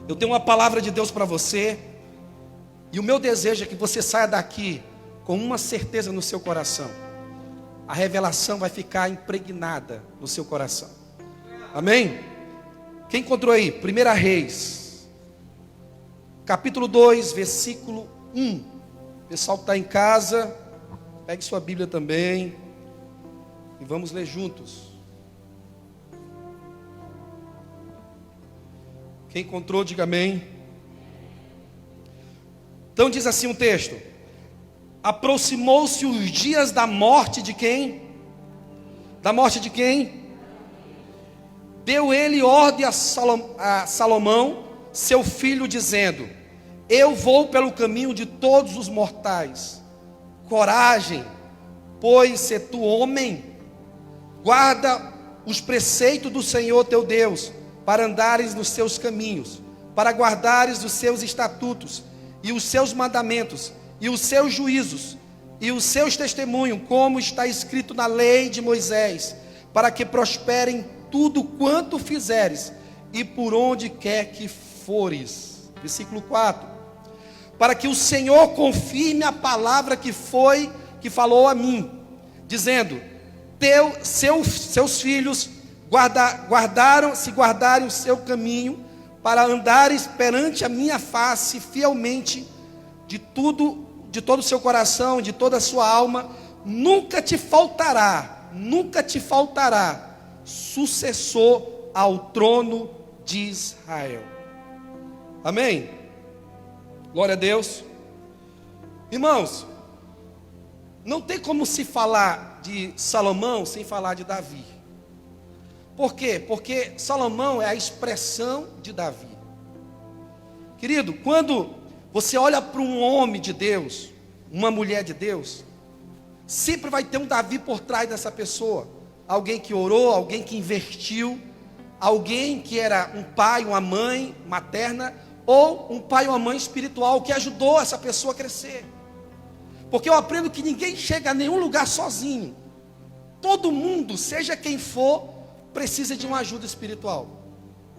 Eu tenho uma palavra de Deus para você, e o meu desejo é que você saia daqui com uma certeza no seu coração. A revelação vai ficar impregnada no seu coração. Amém? Quem encontrou aí? 1 Reis, capítulo 2, versículo 1. Pessoal que está em casa, pegue sua Bíblia também e vamos ler juntos. Quem encontrou, diga amém. Então diz assim um texto: aproximou-se os dias da morte de quem? Da morte de quem? Deu ele ordem a Salomão, seu filho, dizendo: eu vou pelo caminho de todos os mortais. Coragem, pois se tu homem, guarda os preceitos do Senhor teu Deus, para andares nos seus caminhos, para guardares os seus estatutos, e os seus mandamentos, e os seus juízos, e os seus testemunhos, como está escrito na lei de Moisés, para que prosperem tudo quanto fizeres, e por onde quer que fores. Versículo 4. Para que o Senhor confirme a palavra que falou a mim, dizendo: seus filhos se guardarem o seu caminho, para andares perante a minha face fielmente, de todo o seu coração, de toda a sua alma, nunca te faltará sucessor ao trono de Israel. Amém? Glória a Deus. Irmãos, não tem como se falar de Salomão sem falar de Davi. Por quê? Porque Salomão é a expressão de Davi. Querido, quando você olha para um homem de Deus, uma mulher de Deus, sempre vai ter um Davi por trás dessa pessoa. Alguém que orou, alguém que investiu, alguém que era um pai, uma mãe materna, ou um pai ou uma mãe espiritual que ajudou essa pessoa a crescer. Porque eu aprendo que ninguém chega a nenhum lugar sozinho. Todo mundo, seja quem for, precisa de uma ajuda espiritual.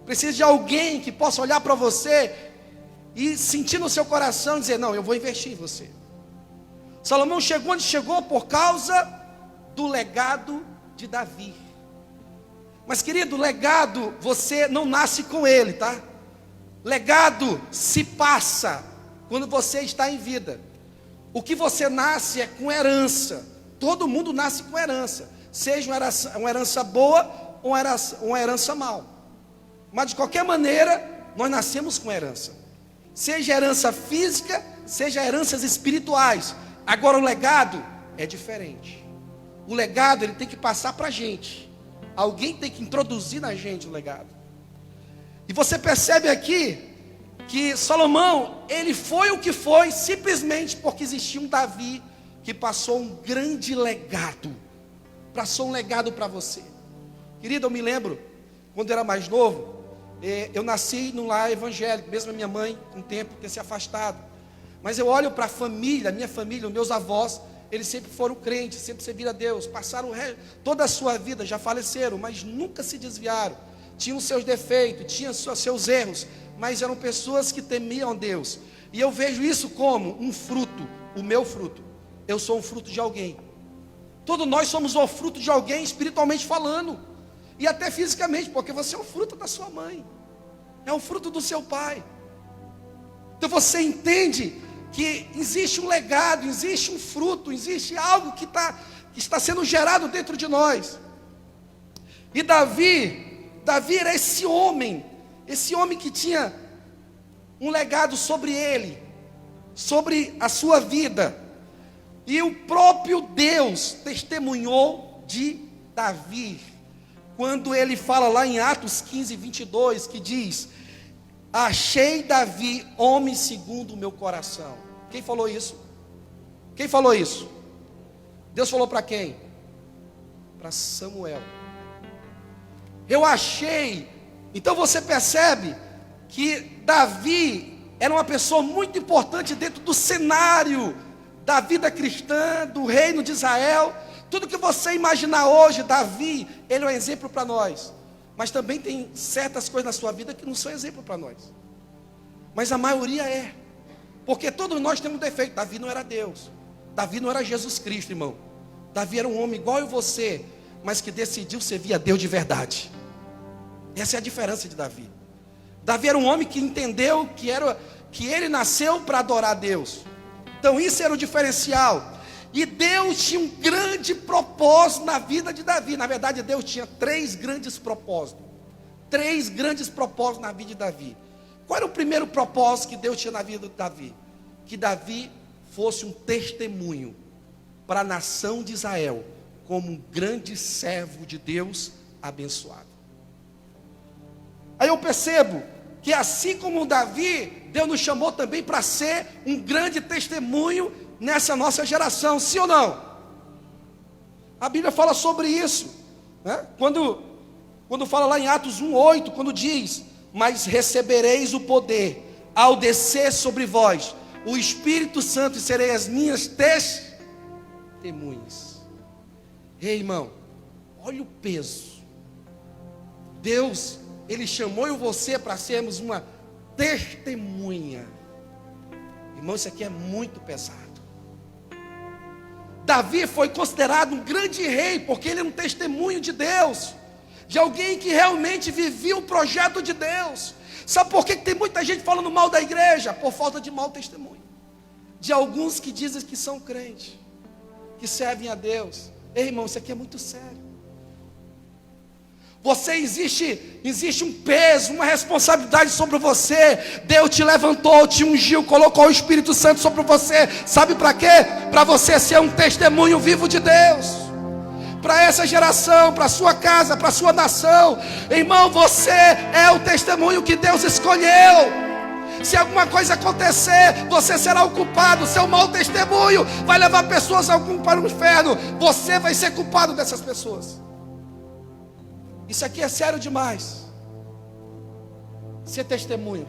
Precisa de alguém que possa olhar para você e sentir no seu coração e dizer: não, eu vou investir em você. Salomão chegou onde chegou por causa do legado de Davi. Mas, querido, legado, você não nasce com ele, tá? Legado se passa quando você está em vida. O que você nasce é com herança. Todo mundo nasce com herança, seja uma herança boa ou uma herança mal. Mas de qualquer maneira, nós nascemos com herança. Seja herança física, seja heranças espirituais. Agora o legado é diferente. O legado ele tem que passar para a gente. Alguém tem que introduzir na gente o legado. E você percebe aqui que Salomão, ele foi o que foi simplesmente porque existia um Davi que passou um grande legado. Passou um legado para você. Querido, eu me lembro, quando eu era mais novo, eu nasci num lar evangélico, mesmo a minha mãe, um tempo, ter se afastado. Mas eu olho para a família, minha família, os meus avós, eles sempre foram crentes, sempre serviram a Deus, passaram toda a sua vida, já faleceram, mas nunca se desviaram. Tinham seus defeitos, tinham seus erros, mas eram pessoas que temiam Deus. E eu vejo isso como um fruto, o meu fruto. Eu sou um fruto de alguém. Todos nós somos o fruto de alguém, espiritualmente falando, e até fisicamente, porque você é o fruto da sua mãe, é o fruto do seu pai. Então você entende que existe um legado, existe um fruto, existe algo que está sendo gerado dentro de nós. E Davi era esse homem que tinha um legado sobre ele, sobre a sua vida. E o próprio Deus testemunhou de Davi, quando ele fala lá em Atos 15, 22, que diz: achei Davi, homem segundo o meu coração. Quem falou isso? Quem falou isso? Deus falou para quem? Para Samuel. Eu achei. Então você percebe que Davi era uma pessoa muito importante dentro do cenário da vida cristã, do reino de Israel. Tudo que você imaginar hoje, Davi, ele é um exemplo para nós. Mas também tem certas coisas na sua vida que não são exemplo para nós. Mas a maioria é. Porque todos nós temos defeito. Davi não era Deus. Davi não era Jesus Cristo, irmão. Davi era um homem igual a você, mas que decidiu servir a Deus de verdade. Essa é a diferença de Davi. Davi era um homem que entendeu que ele nasceu para adorar a Deus. Então isso era o diferencial. E Deus tinha um grande propósito na vida de Davi. Na verdade, Deus tinha 3 grandes propósitos. 3 grandes propósitos na vida de Davi. Qual era o primeiro propósito que Deus tinha na vida de Davi? Que Davi fosse um testemunho para a nação de Israel, como um grande servo de Deus abençoado. Aí eu percebo que assim como Davi, Deus nos chamou também para ser um grande testemunho nessa nossa geração, sim ou não? A Bíblia fala sobre isso, né? Quando fala lá em Atos 1:8, quando diz: mas recebereis o poder ao descer sobre vós o Espírito Santo, e serei as minhas testemunhas. Ei, irmão, olha o peso. Deus, Ele chamou eu e você para sermos uma testemunha. Irmão, isso aqui é muito pesado. Davi foi considerado um grande rei, porque ele é um testemunho de Deus, de alguém que realmente vivia o projeto de Deus. Sabe por que tem muita gente falando mal da igreja? Por falta de mau testemunho. De alguns que dizem que são crentes, que servem a Deus. Ei, irmão, isso aqui é muito sério. Existe um peso, uma responsabilidade sobre você. Deus te levantou, te ungiu, colocou o Espírito Santo sobre você. Sabe para quê? Para você ser um testemunho vivo de Deus, para essa geração, para a sua casa, para a sua nação. Irmão, você é o testemunho que Deus escolheu. Se alguma coisa acontecer, você será o culpado. Seu mau testemunho vai levar pessoas para o inferno. Você vai ser culpado dessas pessoas. Isso aqui é sério demais. Ser testemunho.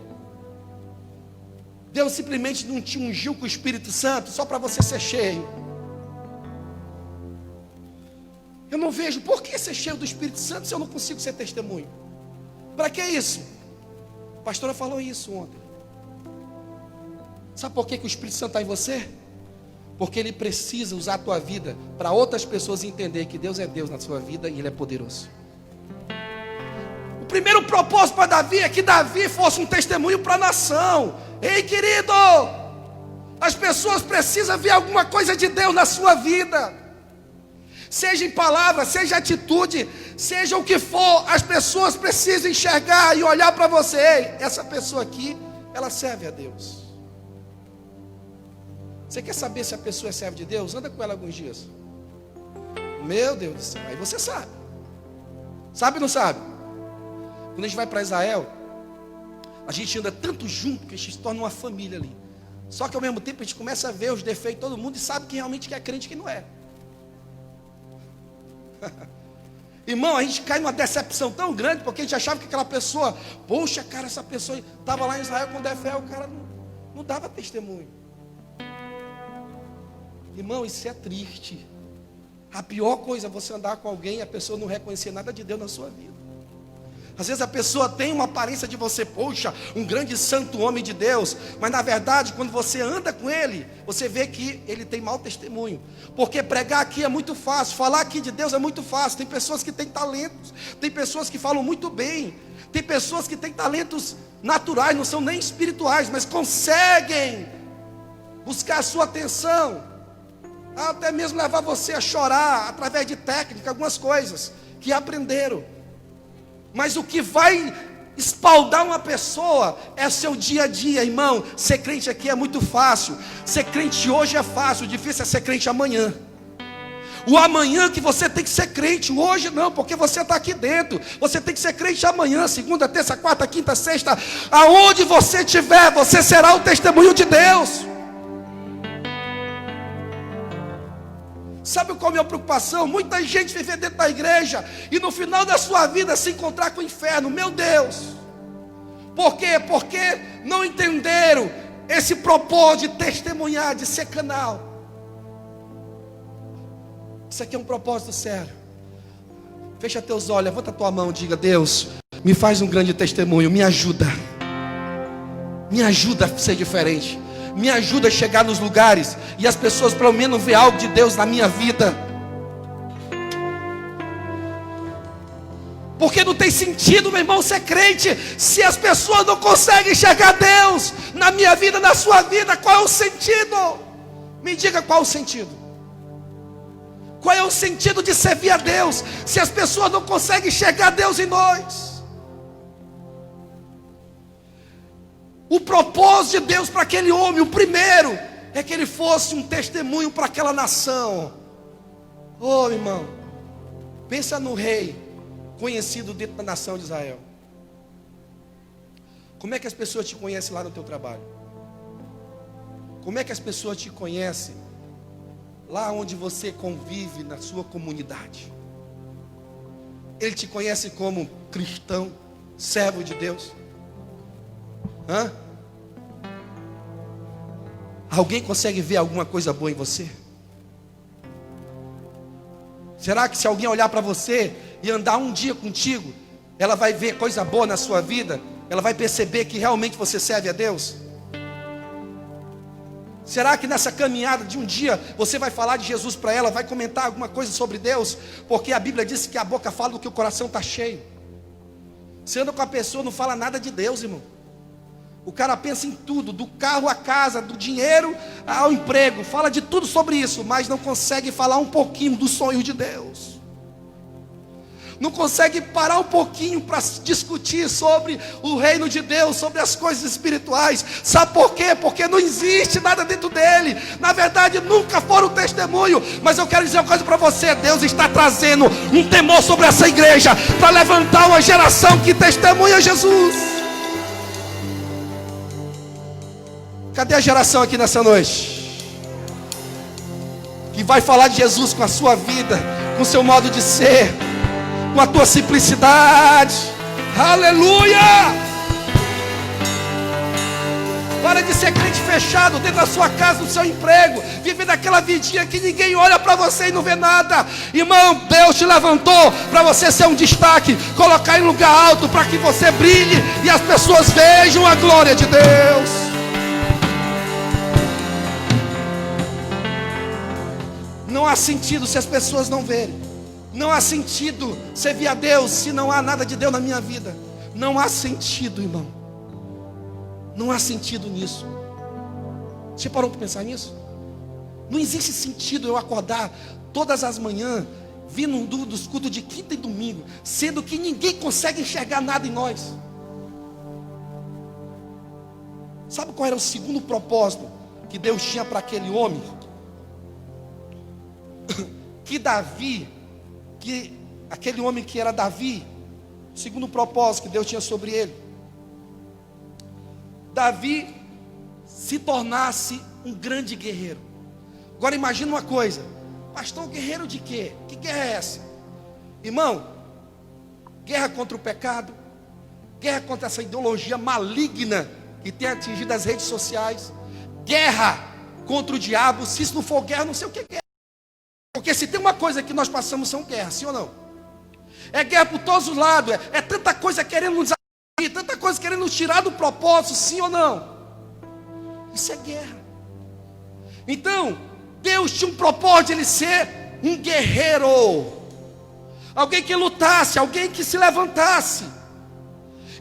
Deus simplesmente não te ungiu com o Espírito Santo só para você ser cheio. Eu não vejo por que ser cheio do Espírito Santo se eu não consigo ser testemunho. Para que isso? A pastora falou isso ontem. Sabe por que o Espírito Santo está em você? Porque ele precisa usar a tua vida para outras pessoas entenderem que Deus é Deus na sua vida e Ele é poderoso. O primeiro propósito para Davi é que Davi fosse um testemunho para a nação. Ei, querido, as pessoas precisam ver alguma coisa de Deus na sua vida. Seja em palavra, seja em atitude, seja o que for, as pessoas precisam enxergar e olhar para você. Ei, essa pessoa aqui, ela serve a Deus. Você quer saber se a pessoa é serva de Deus? Anda com ela alguns dias. Meu Deus do céu, aí você sabe. Sabe ou não sabe? Quando a gente vai para Israel, a gente anda tanto junto que a gente se torna uma família ali. Só que ao mesmo tempo a gente começa a ver os defeitos de todo mundo e sabe quem realmente é crente e quem não é. Irmão, a gente cai numa decepção tão grande porque a gente achava que aquela pessoa, poxa, cara, essa pessoa estava lá em Israel com fé, o cara não dava testemunho. Irmão, isso é triste. A pior coisa é você andar com alguém e a pessoa não reconhecer nada de Deus na sua vida. Às vezes a pessoa tem uma aparência de você, poxa, um grande santo homem de Deus, mas na verdade quando você anda com ele, você vê que ele tem mau testemunho. Porque pregar aqui é muito fácil, falar aqui de Deus é muito fácil. Tem pessoas que têm talentos, tem pessoas que falam muito bem, tem pessoas que têm talentos naturais, não são nem espirituais, mas conseguem buscar a sua atenção, até mesmo levar você a chorar através de técnica, algumas coisas que aprenderam. Mas o que vai espaldar uma pessoa é seu dia a dia, irmão. Ser crente aqui é muito fácil. Ser crente hoje é fácil, o difícil é ser crente amanhã. O amanhã que você tem que ser crente, hoje não, porque você está aqui dentro. Você tem que ser crente amanhã, segunda, terça, quarta, quinta, sexta. Aonde você estiver, você será o testemunho de Deus. Sabe qual é a minha preocupação? Muita gente vive dentro da igreja e no final da sua vida se encontrar com o inferno. Meu Deus! Por quê? Porque não entenderam esse propósito de testemunhar, de ser canal. Isso aqui é um propósito sério. Fecha teus olhos, levanta tua mão e diga: Deus, me faz um grande testemunho, me ajuda. Me ajuda a ser diferente. Me ajuda a chegar nos lugares e as pessoas pelo menos ver algo de Deus na minha vida. Porque não tem sentido, meu irmão, ser crente se as pessoas não conseguem enxergar Deus na minha vida, na sua vida. Qual é o sentido? Me diga qual é o sentido. Qual é o sentido de servir a Deus se as pessoas não conseguem enxergar Deus em nós? O propósito de Deus para aquele homem, o primeiro, é que ele fosse um testemunho para aquela nação. Oh, irmão, pensa no rei conhecido dentro da nação de Israel. Como é que as pessoas te conhecem lá no teu trabalho? Como é que as pessoas te conhecem lá onde você convive, na sua comunidade? Ele te conhece como cristão, servo de Deus? Hã? Alguém consegue ver alguma coisa boa em você? Será que se alguém olhar para você e andar um dia contigo, ela vai ver coisa boa na sua vida? Ela vai perceber que realmente você serve a Deus? Será que nessa caminhada de um dia você vai falar de Jesus para ela, vai comentar alguma coisa sobre Deus? Porque a Bíblia diz que a boca fala do que o coração está cheio. Você anda com a pessoa, não fala nada de Deus, irmão. O cara pensa em tudo, do carro à casa, do dinheiro ao emprego, fala de tudo sobre isso, mas não consegue falar um pouquinho do sonho de Deus. Não consegue parar um pouquinho para discutir sobre o reino de Deus, sobre as coisas espirituais. Sabe por quê? Porque não existe nada dentro dele. Na verdade, nunca foram testemunho. Mas eu quero dizer uma coisa para você: Deus está trazendo um temor sobre essa igreja para levantar uma geração que testemunha Jesus. Cadê a geração aqui nessa noite? Que vai falar de Jesus com a sua vida, com o seu modo de ser, com a tua simplicidade. Aleluia! Para de ser crente fechado dentro da sua casa, no seu emprego, viver daquela vidinha que ninguém olha para você e não vê nada. Irmão, Deus te levantou para você ser um destaque, colocar em lugar alto para que você brilhe e as pessoas vejam a glória de Deus. Não há sentido se as pessoas não verem. Não há sentido servir a Deus se não há nada de Deus na minha vida. Não há sentido, irmão. Não há sentido nisso. Você parou para pensar nisso? Não existe sentido eu acordar todas as manhãs, vindo dos cultos de quinta e domingo, sendo que ninguém consegue enxergar nada em nós. Sabe qual era o segundo propósito que Deus tinha para aquele homem? Aquele homem que era Davi, o segundo propósito que Deus tinha sobre ele, Davi se tornasse um grande guerreiro. Agora imagina uma coisa: pastor, guerreiro de quê? Que guerra é essa? Irmão, guerra contra o pecado, guerra contra essa ideologia maligna que tem atingido as redes sociais, guerra contra o diabo. Se isso não for guerra, não sei o que é guerra. Porque se tem uma coisa que nós passamos, são guerras, sim ou não? É guerra por todos os lados, é tanta coisa querendo nos desafiar, tanta coisa querendo nos tirar do propósito, sim ou não? Isso é guerra. Então, Deus tinha um propósito de ele ser um guerreiro, alguém que lutasse, alguém que se levantasse.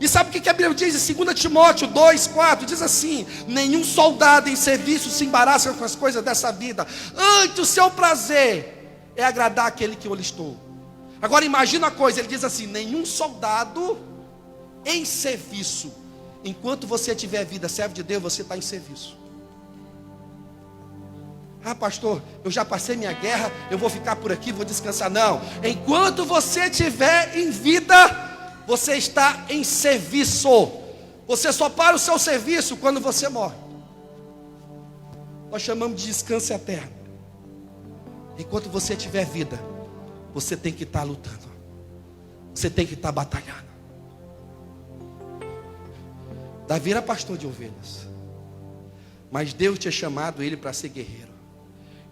E sabe o que a Bíblia diz em 2 Timóteo 2,4? Diz assim: nenhum soldado em serviço se embaraça com as coisas dessa vida, antes o seu prazer é agradar aquele que o listou. Agora imagina uma coisa, ele diz assim: nenhum soldado em serviço. Enquanto você tiver vida, servo de Deus, você está em serviço. Ah, pastor, eu já passei minha guerra, eu vou ficar por aqui, vou descansar. Não, enquanto você estiver em vida, você está em serviço. Você só para o seu serviço quando você morre. Nós chamamos de descanso eterno. Enquanto você tiver vida, você tem que estar lutando. Você tem que estar batalhando. Davi era pastor de ovelhas, mas Deus tinha chamado ele para ser guerreiro.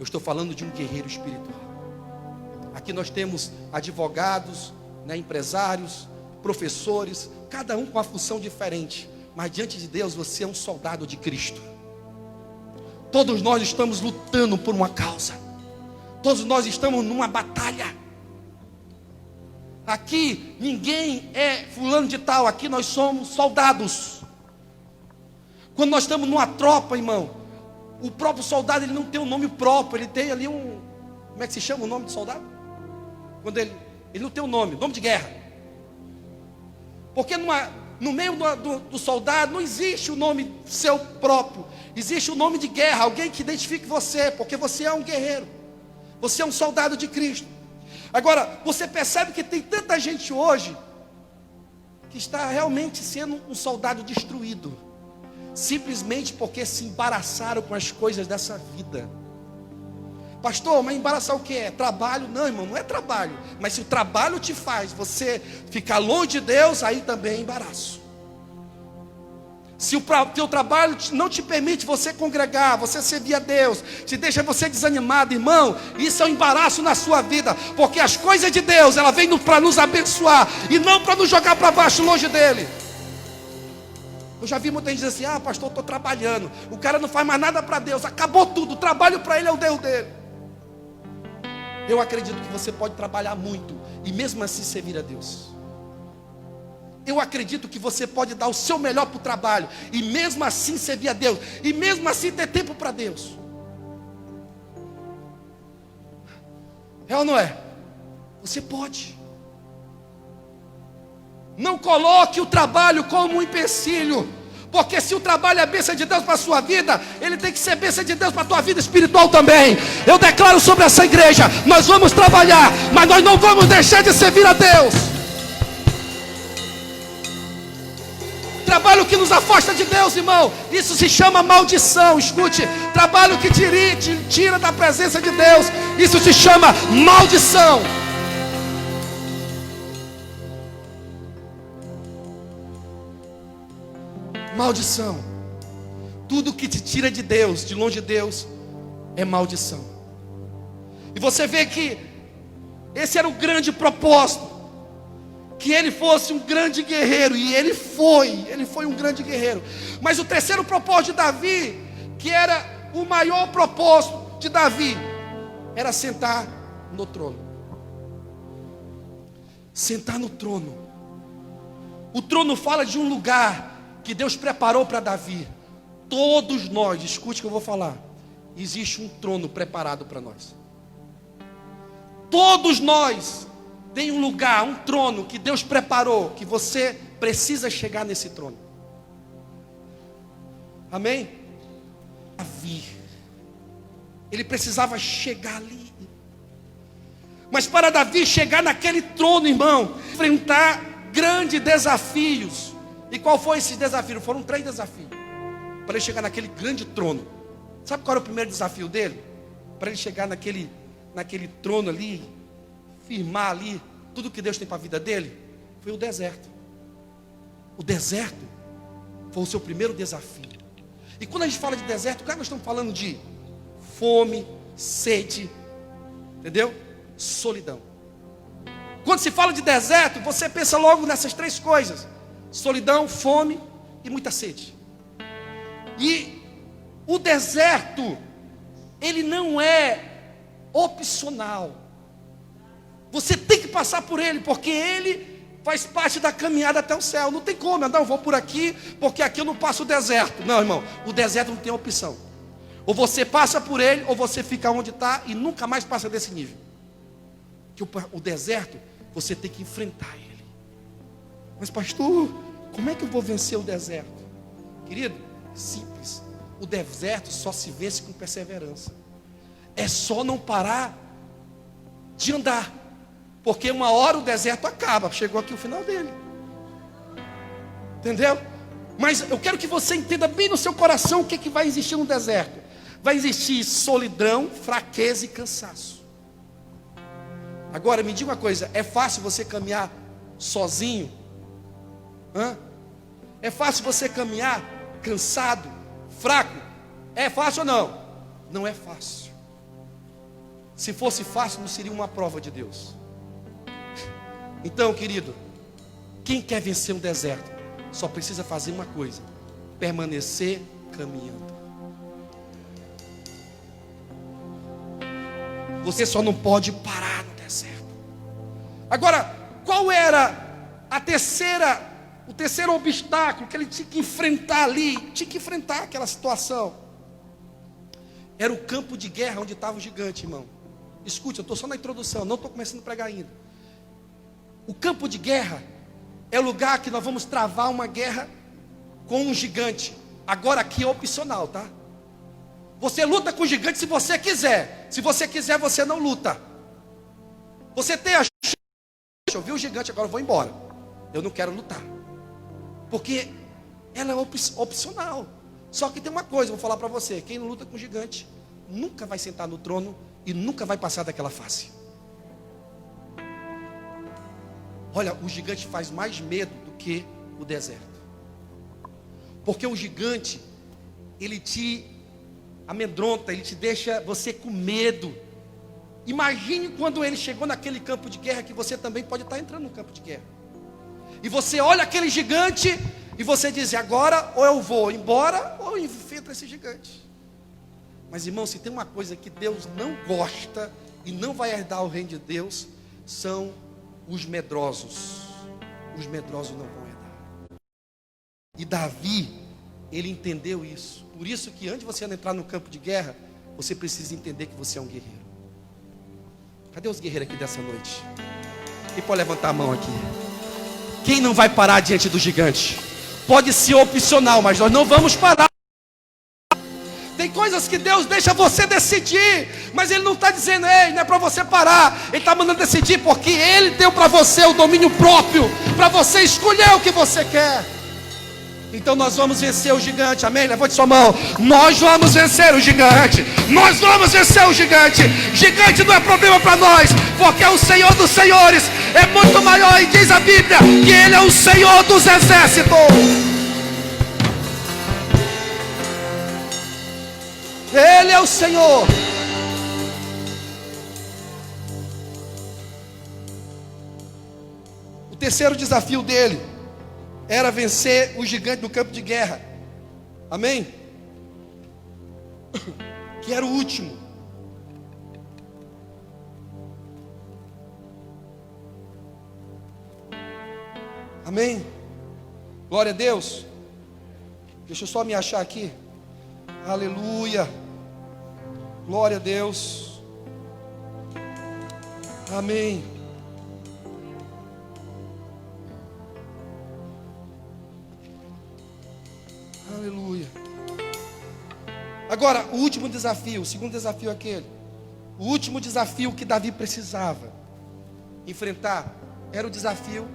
Eu estou falando de um guerreiro espiritual. Aqui nós temos advogados, empresários, professores, cada um com uma função diferente. Mas diante de Deus você é um soldado de Cristo. Todos nós estamos lutando por uma causa. Todos nós estamos numa batalha. Aqui ninguém é fulano de tal. Aqui nós somos soldados. Quando nós estamos numa tropa, irmão, o próprio soldado ele não tem um nome próprio. Ele tem ali um... Como é que se chama o nome de soldado? Quando ele não tem um nome de guerra. Porque no meio do soldado não existe o nome seu próprio. Existe o nome de guerra, alguém que identifique você, porque você é um guerreiro. Você é um soldado de Cristo. Agora, você percebe que tem tanta gente hoje que está realmente sendo um soldado destruído, simplesmente porque se embaraçaram com as coisas dessa vida. Pastor, mas embaraçar o que é? Trabalho? Não, irmão, não é trabalho. Mas se o trabalho te faz você ficar longe de Deus, aí também é embaraço. Se o teu trabalho não te permite você congregar, você servir a Deus, te deixa você desanimado, irmão, isso é um embaraço na sua vida, porque as coisas de Deus, ela vem para nos abençoar, e não para nos jogar para baixo, longe dEle. Eu já vi muita gente dizer assim, pastor, estou trabalhando, o cara não faz mais nada para Deus, acabou tudo, o trabalho para ele é o Deus dele. Eu acredito que você pode trabalhar muito, e mesmo assim servir a Deus. Eu acredito que você pode dar o seu melhor para o trabalho, e mesmo assim servir a Deus, e mesmo assim ter tempo para Deus. É ou não é? Você pode. Não coloque o trabalho como um empecilho, porque se o trabalho é bênção de Deus para a sua vida, ele tem que ser bênção de Deus para a tua vida espiritual também. Eu declaro sobre essa igreja, nós vamos trabalhar, mas nós não vamos deixar de servir a Deus. Trabalho que nos afasta de Deus, irmão, isso se chama maldição. Escute, trabalho que te tira da presença de Deus, isso se chama maldição. Maldição. Tudo que te tira de Deus, de longe de Deus, é maldição. E você vê que esse era o grande propósito, que ele fosse um grande guerreiro, e ele foi um grande guerreiro. Mas o terceiro propósito de Davi, que era o maior propósito de Davi, era sentar no trono. Sentar no trono. O trono fala de um lugar que Deus preparou para Davi. Todos nós, escute o que eu vou falar, existe um trono preparado para nós. Todos nós tem um lugar, um trono que Deus preparou, que você precisa chegar nesse trono. Amém? Davi, ele precisava chegar ali. Mas para Davi chegar naquele trono, irmão, enfrentar grandes desafios. E qual foi esse desafio? Foram 3 desafios para ele chegar naquele grande trono. Sabe qual era o primeiro desafio dele? Para ele chegar naquele trono ali, firmar ali tudo que Deus tem para a vida dele, foi o deserto. O deserto foi o seu primeiro desafio. E quando a gente fala de deserto, claro, nós estamos falando de fome, sede, entendeu? Solidão. Quando se fala de deserto, você pensa logo nessas 3 coisas: solidão, fome e muita sede. E o deserto, ele não é opcional. Você tem que passar por ele, porque ele faz parte da caminhada até o céu. Não tem como, não, eu vou por aqui, porque aqui eu não passo o deserto. Não, irmão, o deserto não tem opção. Ou você passa por ele, ou você fica onde está e nunca mais passa desse nível. Que o deserto, você tem que enfrentar ele. Mas pastor, como é que eu vou vencer o deserto? Querido, simples. O deserto só se vence com perseverança. É só não parar de andar, porque uma hora o deserto acaba. Chegou aqui o final dele. Entendeu? Mas eu quero que você entenda bem no seu coração o que vai existir no deserto. Vai existir solidão, fraqueza e cansaço. Agora me diga uma coisa: é fácil você caminhar sozinho? É fácil você caminhar cansado, fraco? É fácil ou não? Não é fácil. Se fosse fácil, não seria uma prova de Deus. Então, querido, quem quer vencer o deserto, só precisa fazer uma coisa: permanecer caminhando. Você só não pode parar no deserto. Agora, qual era o terceiro obstáculo que ele tinha que enfrentar ali? Tinha que enfrentar aquela situação. Era o campo de guerra onde estava o gigante, irmão. Escute, eu estou só na introdução, não estou começando a pregar ainda. O campo de guerra é o lugar que nós vamos travar uma guerra com um gigante. Agora aqui é opcional, tá? Você luta com o gigante se você quiser. Se você quiser, você não luta. Você tem a chance. Eu vi o gigante, agora eu vou embora. Eu não quero lutar. Porque ela é opcional. Só que tem uma coisa, eu vou falar para você: quem não luta com o gigante nunca vai sentar no trono e nunca vai passar daquela fase. Olha, o gigante faz mais medo do que o deserto. Porque o gigante, ele te amedronta, ele te deixa você com medo. Imagine quando ele chegou naquele campo de guerra, que você também pode estar entrando no campo de guerra. E você olha aquele gigante e você diz: agora ou eu vou embora ou eu enfrento esse gigante. Mas, irmão, se tem uma coisa que Deus não gosta e não vai herdar o reino de Deus, são os medrosos. Os medrosos não vão herdar. E Davi, ele entendeu isso. Por isso que antes de você entrar no campo de guerra, você precisa entender que você é um guerreiro. Cadê os guerreiros aqui dessa noite? Quem pode levantar a mão aqui? Quem não vai parar diante do gigante? Pode ser opcional, mas nós não vamos parar. Tem coisas que Deus deixa você decidir, mas Ele não está dizendo: ei, não é para você parar. Ele está mandando decidir, porque Ele deu para você o domínio próprio, para você escolher o que você quer. Então nós vamos vencer o gigante, amém? Levante sua mão. Nós vamos vencer o gigante. Nós vamos vencer o gigante. Gigante não é problema para nós, porque é o Senhor dos senhores, é muito maior, e diz a Bíblia que Ele é o Senhor dos exércitos. Ele é o Senhor. O terceiro desafio dele era vencer o gigante no campo de guerra. Amém? Que era o último. Amém? Glória a Deus. Deixa eu só me achar aqui. Aleluia. Glória a Deus. Amém. Aleluia. Agora, o último desafio, o segundo desafio é aquele. O último desafio que Davi precisava enfrentar era o desafio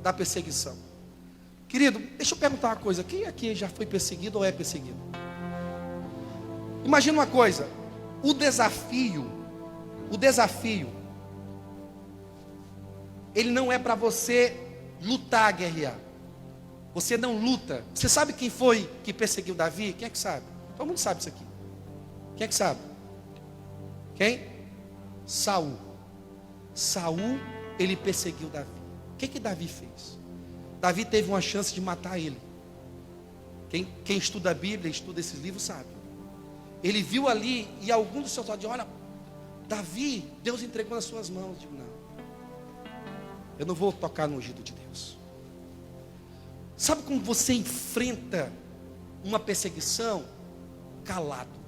da perseguição. Querido, deixa eu perguntar uma coisa: quem aqui já foi perseguido ou é perseguido? Imagina uma coisa: o desafio, ele não é para você lutar, guerrear. Você não luta. Você sabe quem foi que perseguiu Davi? Quem é que sabe? Todo mundo sabe isso aqui. Quem é que sabe? Quem? Saul. Saul, ele perseguiu Davi. O que Davi fez? Davi teve uma chance de matar ele. Quem estuda a Bíblia, estuda esses livros, sabe. Ele viu ali, e alguns dos seus soldados: olha, Davi, Deus entregou nas suas mãos. Eu digo: não, eu não vou tocar no ungido de Deus. Sabe como você enfrenta uma perseguição? Calado.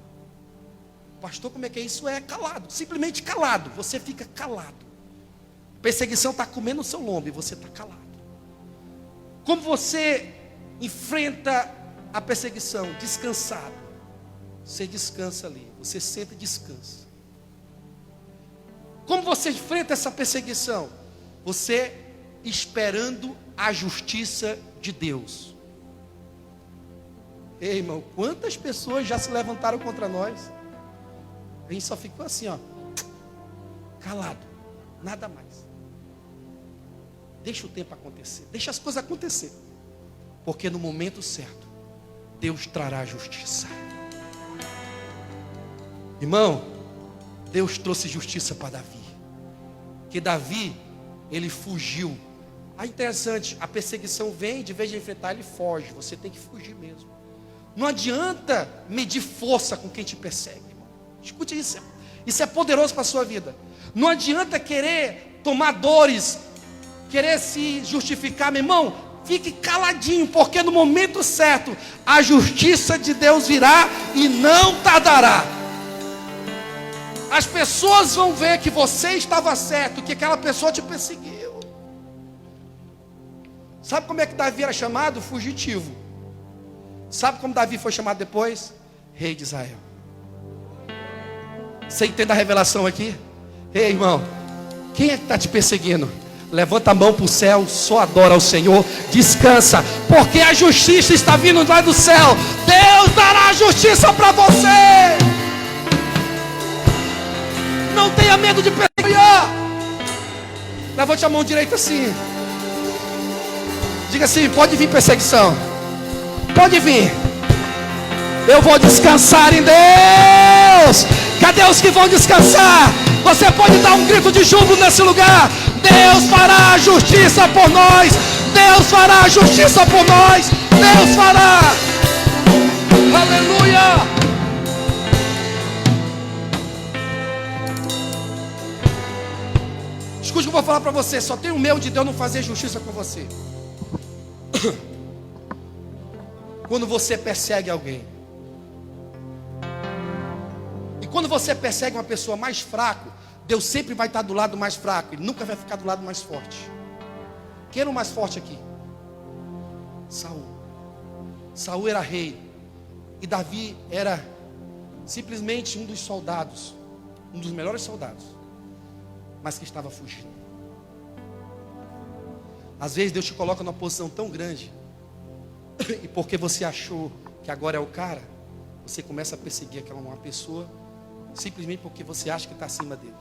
Pastor, como é que é isso? É calado, simplesmente calado. Você fica calado. Perseguição está comendo o seu lombo e você está calado. Como você enfrenta a perseguição? Descansado. Você descansa ali, você senta e descansa. Como você enfrenta essa perseguição? Você esperando a justiça de Deus. Ei, irmão, quantas pessoas já se levantaram contra nós? A gente só ficou assim, ó, calado, nada mais. Deixa o tempo acontecer, deixa as coisas acontecer, porque no momento certo Deus trará a justiça. Irmão, Deus trouxe justiça para Davi. Que Davi, ele fugiu Aí interessante, a perseguição vem, de vez de enfrentar, ele foge. Você tem que fugir mesmo. Não adianta medir força com quem te persegue, irmão. Escute isso. Isso é poderoso para a sua vida. Não adianta querer tomar dores, querer se justificar, meu irmão. Fique caladinho, porque no momento certo a justiça de Deus virá e não tardará. As pessoas vão ver que você estava certo, que aquela pessoa te perseguiu. Sabe como é que Davi era chamado? Fugitivo. Sabe como Davi foi chamado depois? Rei de Israel. Você entende a revelação aqui? Ei, irmão, quem é que está te perseguindo? Levanta a mão para o céu, só adora ao Senhor, descansa, porque a justiça está vindo lá do céu. Deus dará a justiça para você. Não tenha medo de perseguir. Levante a mão direita assim. Diga assim: pode vir perseguição. Pode vir. Eu vou descansar em Deus. Cadê os que vão descansar? Você pode dar um grito de júbilo nesse lugar. Deus fará a justiça por nós. Deus fará a justiça por nós. Deus fará. Aleluia. Escute o que eu vou falar para você. Só tem o medo de Deus não fazer justiça com você. Quando você persegue alguém. E quando você persegue uma pessoa mais fraca, Deus sempre vai estar do lado mais fraco. Ele nunca vai ficar do lado mais forte. Quem era o mais forte aqui? Saul. Saul era rei. E Davi era simplesmente um dos soldados. Um dos melhores soldados. Mas que estava fugindo. Às vezes Deus te coloca numa posição tão grande. E porque você achou que agora é o cara, você começa a perseguir uma pessoa simplesmente porque você acha que está acima dele.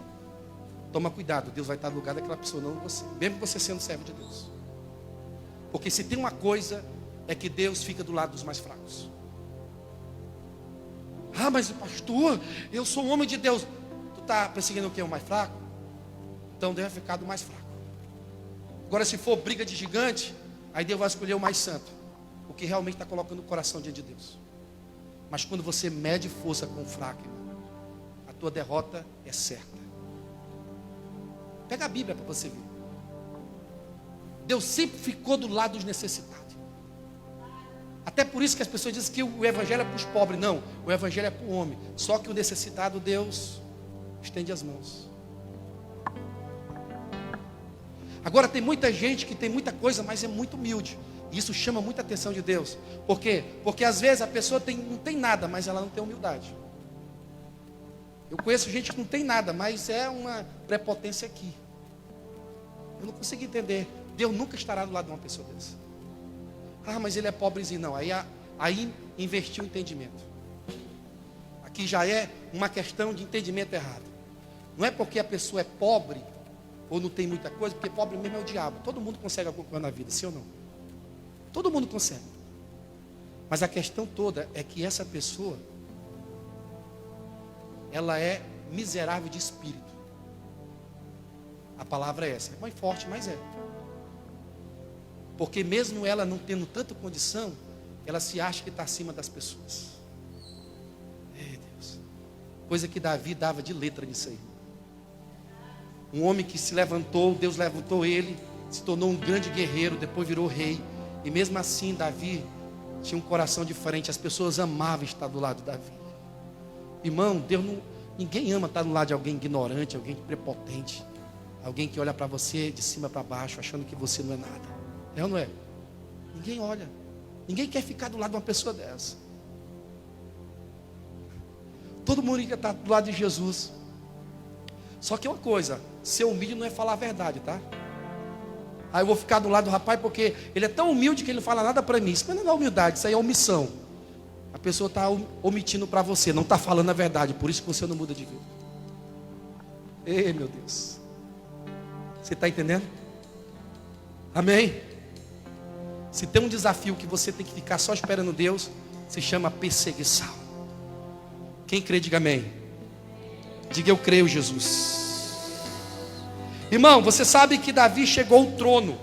Toma cuidado, Deus vai estar no lugar daquela pessoa, não você. Mesmo você sendo servo de Deus. Porque se tem uma coisa, é que Deus fica do lado dos mais fracos. Ah, mas pastor, eu sou um homem de Deus. Tu está perseguindo o que? O mais fraco? Então Deus vai ficar do mais fraco. Agora se for briga de gigante, aí Deus vai escolher o mais santo. O que realmente está colocando o coração diante de Deus. Mas quando você mede força com o fraco, irmão, a tua derrota é certa. Pega a Bíblia para você ver. Deus sempre ficou do lado dos necessitados. Até por isso que as pessoas dizem que o evangelho é para os pobres. Não, o evangelho é para o homem. Só que o necessitado, Deus estende as mãos. Agora tem muita gente que tem muita coisa, mas é muito humilde. E isso chama muita atenção de Deus. Por quê? Porque às vezes a pessoa não tem nada, mas ela não tem humildade. Eu conheço gente que não tem nada, mas é uma prepotência aqui. Eu não consigo entender. Deus nunca estará do lado de uma pessoa dessa. Ah, mas ele é pobrezinho. Não, aí investiu o entendimento. Aqui já é uma questão de entendimento errado. Não é porque a pessoa é pobre ou não tem muita coisa, porque pobre mesmo é o diabo. Todo mundo consegue alguma coisa na vida, sim ou não? Todo mundo consegue. Mas a questão toda é que essa pessoa, ela é miserável de espírito. A palavra é essa. É mais forte, mas é. Porque mesmo ela não tendo tanta condição, ela se acha que está acima das pessoas. Ei, Deus. Coisa que Davi dava de letra nisso aí. Um homem que se levantou, Deus levantou ele, se tornou um grande guerreiro, depois virou rei. E mesmo assim, Davi tinha um coração diferente. As pessoas amavam estar do lado de Davi. Irmão, ninguém ama estar do lado de alguém ignorante, alguém prepotente, alguém que olha para você de cima para baixo, achando que você não é nada. É ou não é? Ninguém olha. Ninguém quer ficar do lado de uma pessoa dessa. Todo mundo quer estar do lado de Jesus. Só que uma coisa, ser humilde não é falar a verdade, tá? Aí eu vou ficar do lado do rapaz porque ele é tão humilde que ele não fala nada para mim. Isso não é humildade, isso aí é omissão. A pessoa está omitindo para você, não está falando a verdade. Por isso que você não muda de vida. Ei, meu Deus. Você está entendendo? Amém? Se tem um desafio que você tem que ficar só esperando Deus, se chama perseguição. Quem crê, diga amém. Diga eu creio, Jesus. Irmão, você sabe que Davi chegou ao trono.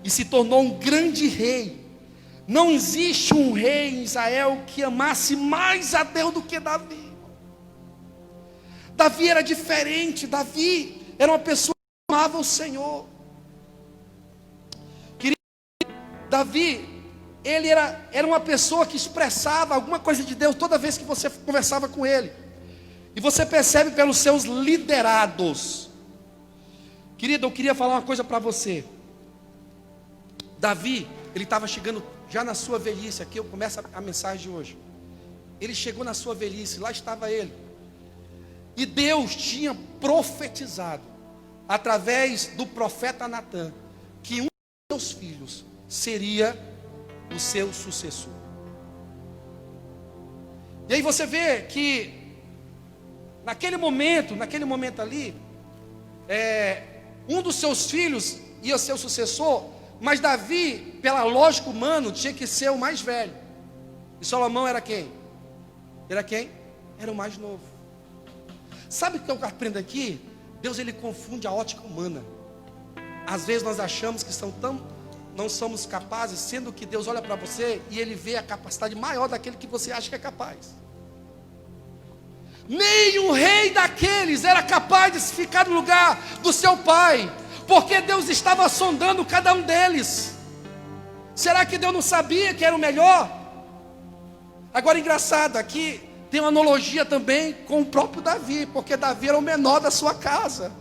e se tornou um grande rei. Não existe um rei em Israel que amasse mais a Deus do que Davi. Davi era diferente. Davi era uma pessoa que amava o Senhor. Querido, Davi, ele era uma pessoa que expressava alguma coisa de Deus toda vez que você conversava com ele. E você percebe pelos seus liderados. Querido, eu queria falar uma coisa para você. Davi, ele estava chegando já na sua velhice. Aqui eu começo a mensagem de hoje. Ele chegou na sua velhice, lá estava ele. E Deus tinha profetizado, através do profeta Natã, que um dos seus filhos seria o seu sucessor. E aí você vê que naquele momento ali, um dos seus filhos ia ser o sucessor, mas Davi, pela lógica humana, tinha que ser o mais velho. E Salomão era quem? Era o mais novo. Sabe o que eu aprendo aqui? Deus, ele confunde a ótica humana. Às vezes nós achamos que não somos capazes, sendo que Deus olha para você e ele vê a capacidade maior daquele que você acha que é capaz. Nem o rei daqueles era capaz de ficar no lugar do seu pai, porque Deus estava sondando cada um deles. Será que Deus não sabia que era o melhor? Agora, engraçado, aqui tem uma analogia também com o próprio Davi, porque Davi era o menor da sua casa.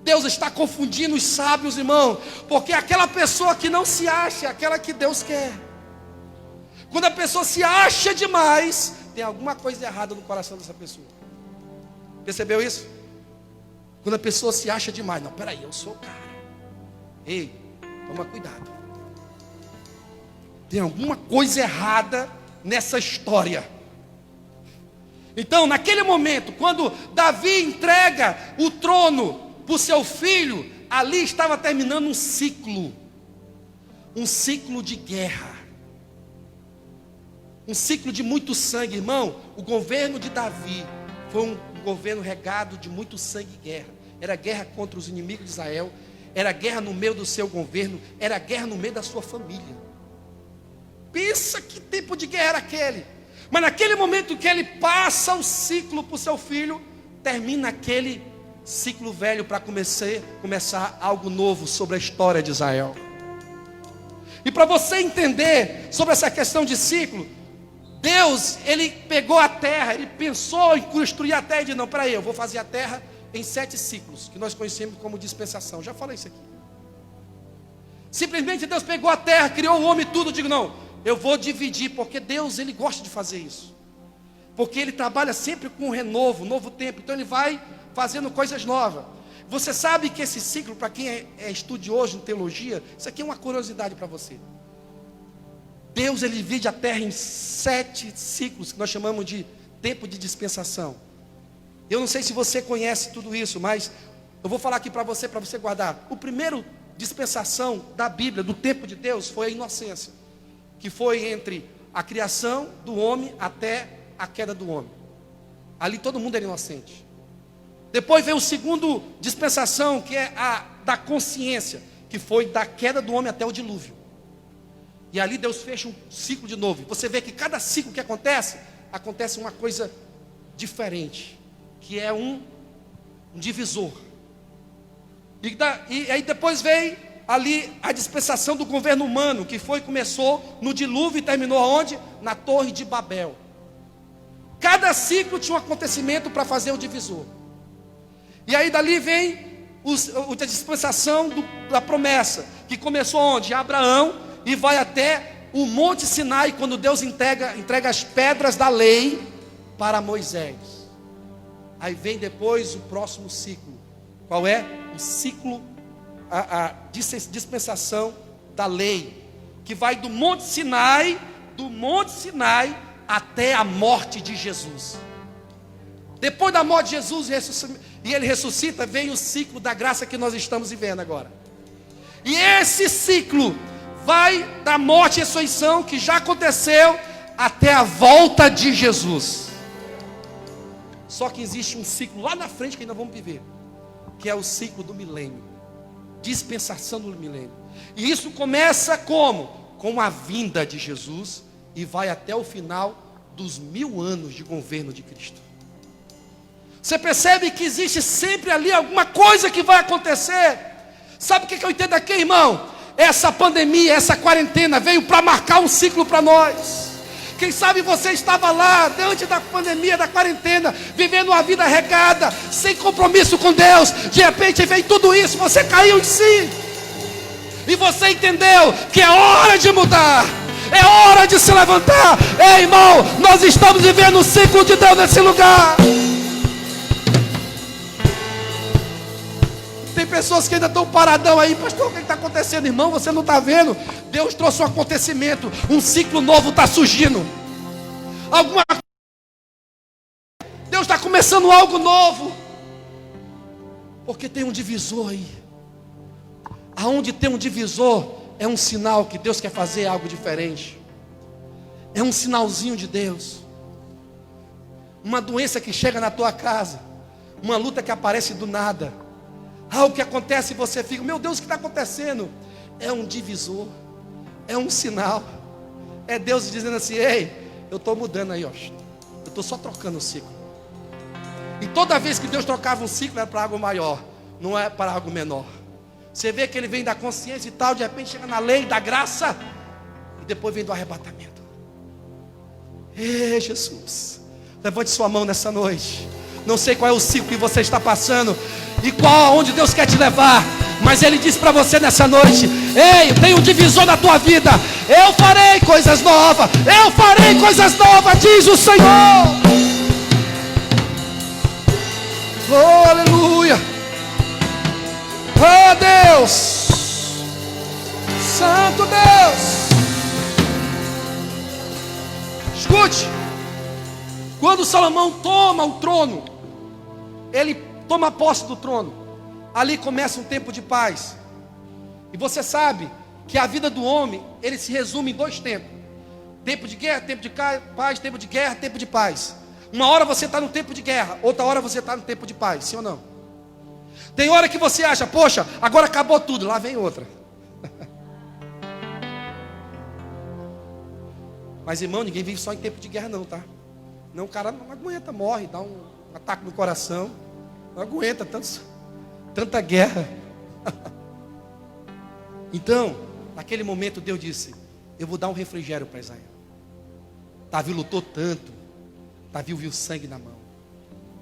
Deus está confundindo os sábios, irmão, porque aquela pessoa que não se acha é aquela que Deus quer. Quando a pessoa se acha demais, tem alguma coisa errada no coração dessa pessoa. Percebeu isso? Quando a pessoa se acha demais, não, peraí, eu sou o cara. Ei, toma cuidado. Tem alguma coisa errada nessa história. Então, naquele momento, quando Davi entrega o trono para o seu filho, ali estava terminando um ciclo de guerra, um ciclo de muito sangue, irmão. O governo de Davi foi um governo regado de muito sangue e guerra. Era guerra contra os inimigos de Israel, era guerra no meio do seu governo, era guerra no meio da sua família. Pensa que tipo de guerra era aquele. Mas naquele momento que ele passa o ciclo para o seu filho, termina aquele ciclo velho para começar algo novo sobre a história de Israel. E para você entender sobre essa questão de ciclo, Deus, ele pegou a terra, ele pensou em construir a terra e disse, não, peraí, eu vou fazer a terra em 7 ciclos, que nós conhecemos como dispensação. Já falei isso aqui. Simplesmente Deus pegou a terra, criou o homem e tudo, digo, não, eu vou dividir, porque Deus, ele gosta de fazer isso. Porque ele trabalha sempre com um renovo, um novo tempo, então ele vai fazendo coisas novas. Você sabe que esse ciclo, para quem é estudioso em teologia, isso aqui é uma curiosidade para você. Deus, ele divide a terra em 7 ciclos, que nós chamamos de tempo de dispensação. Eu não sei se você conhece tudo isso, mas eu vou falar aqui para você guardar. O primeiro dispensação da Bíblia, do tempo de Deus, foi a inocência, que foi entre a criação do homem até a queda do homem. Ali todo mundo era inocente. Depois veio o segundo dispensação, que é a da consciência, que foi da queda do homem até o dilúvio. E ali Deus fecha um ciclo de novo. Você vê que cada ciclo que acontece uma coisa diferente, que é um divisor. E aí depois veio ali a dispensação do governo humano, que começou no dilúvio e terminou aonde? Na Torre de Babel. Cada ciclo tinha um acontecimento para fazer o divisor. E aí dali vem a dispensação da promessa, que começou onde? Abraão, e vai até o Monte Sinai, quando Deus entrega as pedras da lei para Moisés. Aí vem depois o próximo ciclo. Qual é? O ciclo, a dispensação da lei, que vai do Monte Sinai até a morte de Jesus. Depois da morte de Jesus e ele ressuscita, vem o ciclo da graça que nós estamos vivendo agora. E esse ciclo vai da morte e ressurreição, que já aconteceu, até a volta de Jesus. Só que existe um ciclo lá na frente que ainda vamos viver, que é o ciclo do milênio. Dispensação do milênio. E isso começa como? Com a vinda de Jesus e vai até o final dos 1000 anos de governo de Cristo. Você percebe que existe sempre ali alguma coisa que vai acontecer. Sabe o que eu entendo aqui, irmão? Essa pandemia, essa quarentena veio para marcar um ciclo para nós. Quem sabe você estava lá, diante da pandemia, da quarentena, vivendo uma vida regada, sem compromisso com Deus. De repente vem tudo isso, você caiu em si. E você entendeu que é hora de mudar. É hora de se levantar. Ei, irmão, nós estamos vivendo um ciclo de Deus nesse lugar. Tem pessoas que ainda estão paradão aí. Pastor, o que está acontecendo? Irmão, você não está vendo? Deus trouxe um acontecimento. Um ciclo novo está surgindo. Deus está começando algo novo. Porque tem um divisor aí. Aonde tem um divisor, é um sinal que Deus quer fazer algo diferente. É um sinalzinho de Deus. Uma doença que chega na tua casa. Uma luta que aparece do nada. Algo que acontece e você fica, meu Deus, o que está acontecendo? É um divisor, é um sinal. É Deus dizendo assim, ei, eu estou mudando aí, ó. Eu estou só trocando o ciclo. E toda vez que Deus trocava um ciclo, era para algo maior, não é para algo menor. Você vê que ele vem da consciência e tal, de repente chega na lei da graça, e depois vem do arrebatamento. Ei, Jesus, levante sua mão nessa noite. Não sei qual é o ciclo que você está passando e aonde Deus quer te levar, mas Ele diz para você nessa noite, ei, tem um divisor na tua vida. Eu farei coisas novas. Eu farei coisas novas, diz o Senhor. Oh, aleluia. Oh, Deus, Santo Deus. Escute. Quando Salomão toma o trono, ele toma posse do trono. Ali começa um tempo de paz. E você sabe que a vida do homem, ele se resume em 2 tempos: tempo de guerra, tempo de paz, tempo de guerra, tempo de paz. Uma hora você está no tempo de guerra, outra hora você está no tempo de paz, sim ou não? Tem hora que você acha, poxa, agora acabou tudo, lá vem outra. Mas irmão, ninguém vive só em tempo de guerra não, tá? Não, o cara não aguenta, morre, dá um ataque no coração. Não aguenta tanta guerra. Então, naquele momento Deus disse, eu vou dar um refrigério para Israel. Davi lutou tanto. Davi viu sangue na mão.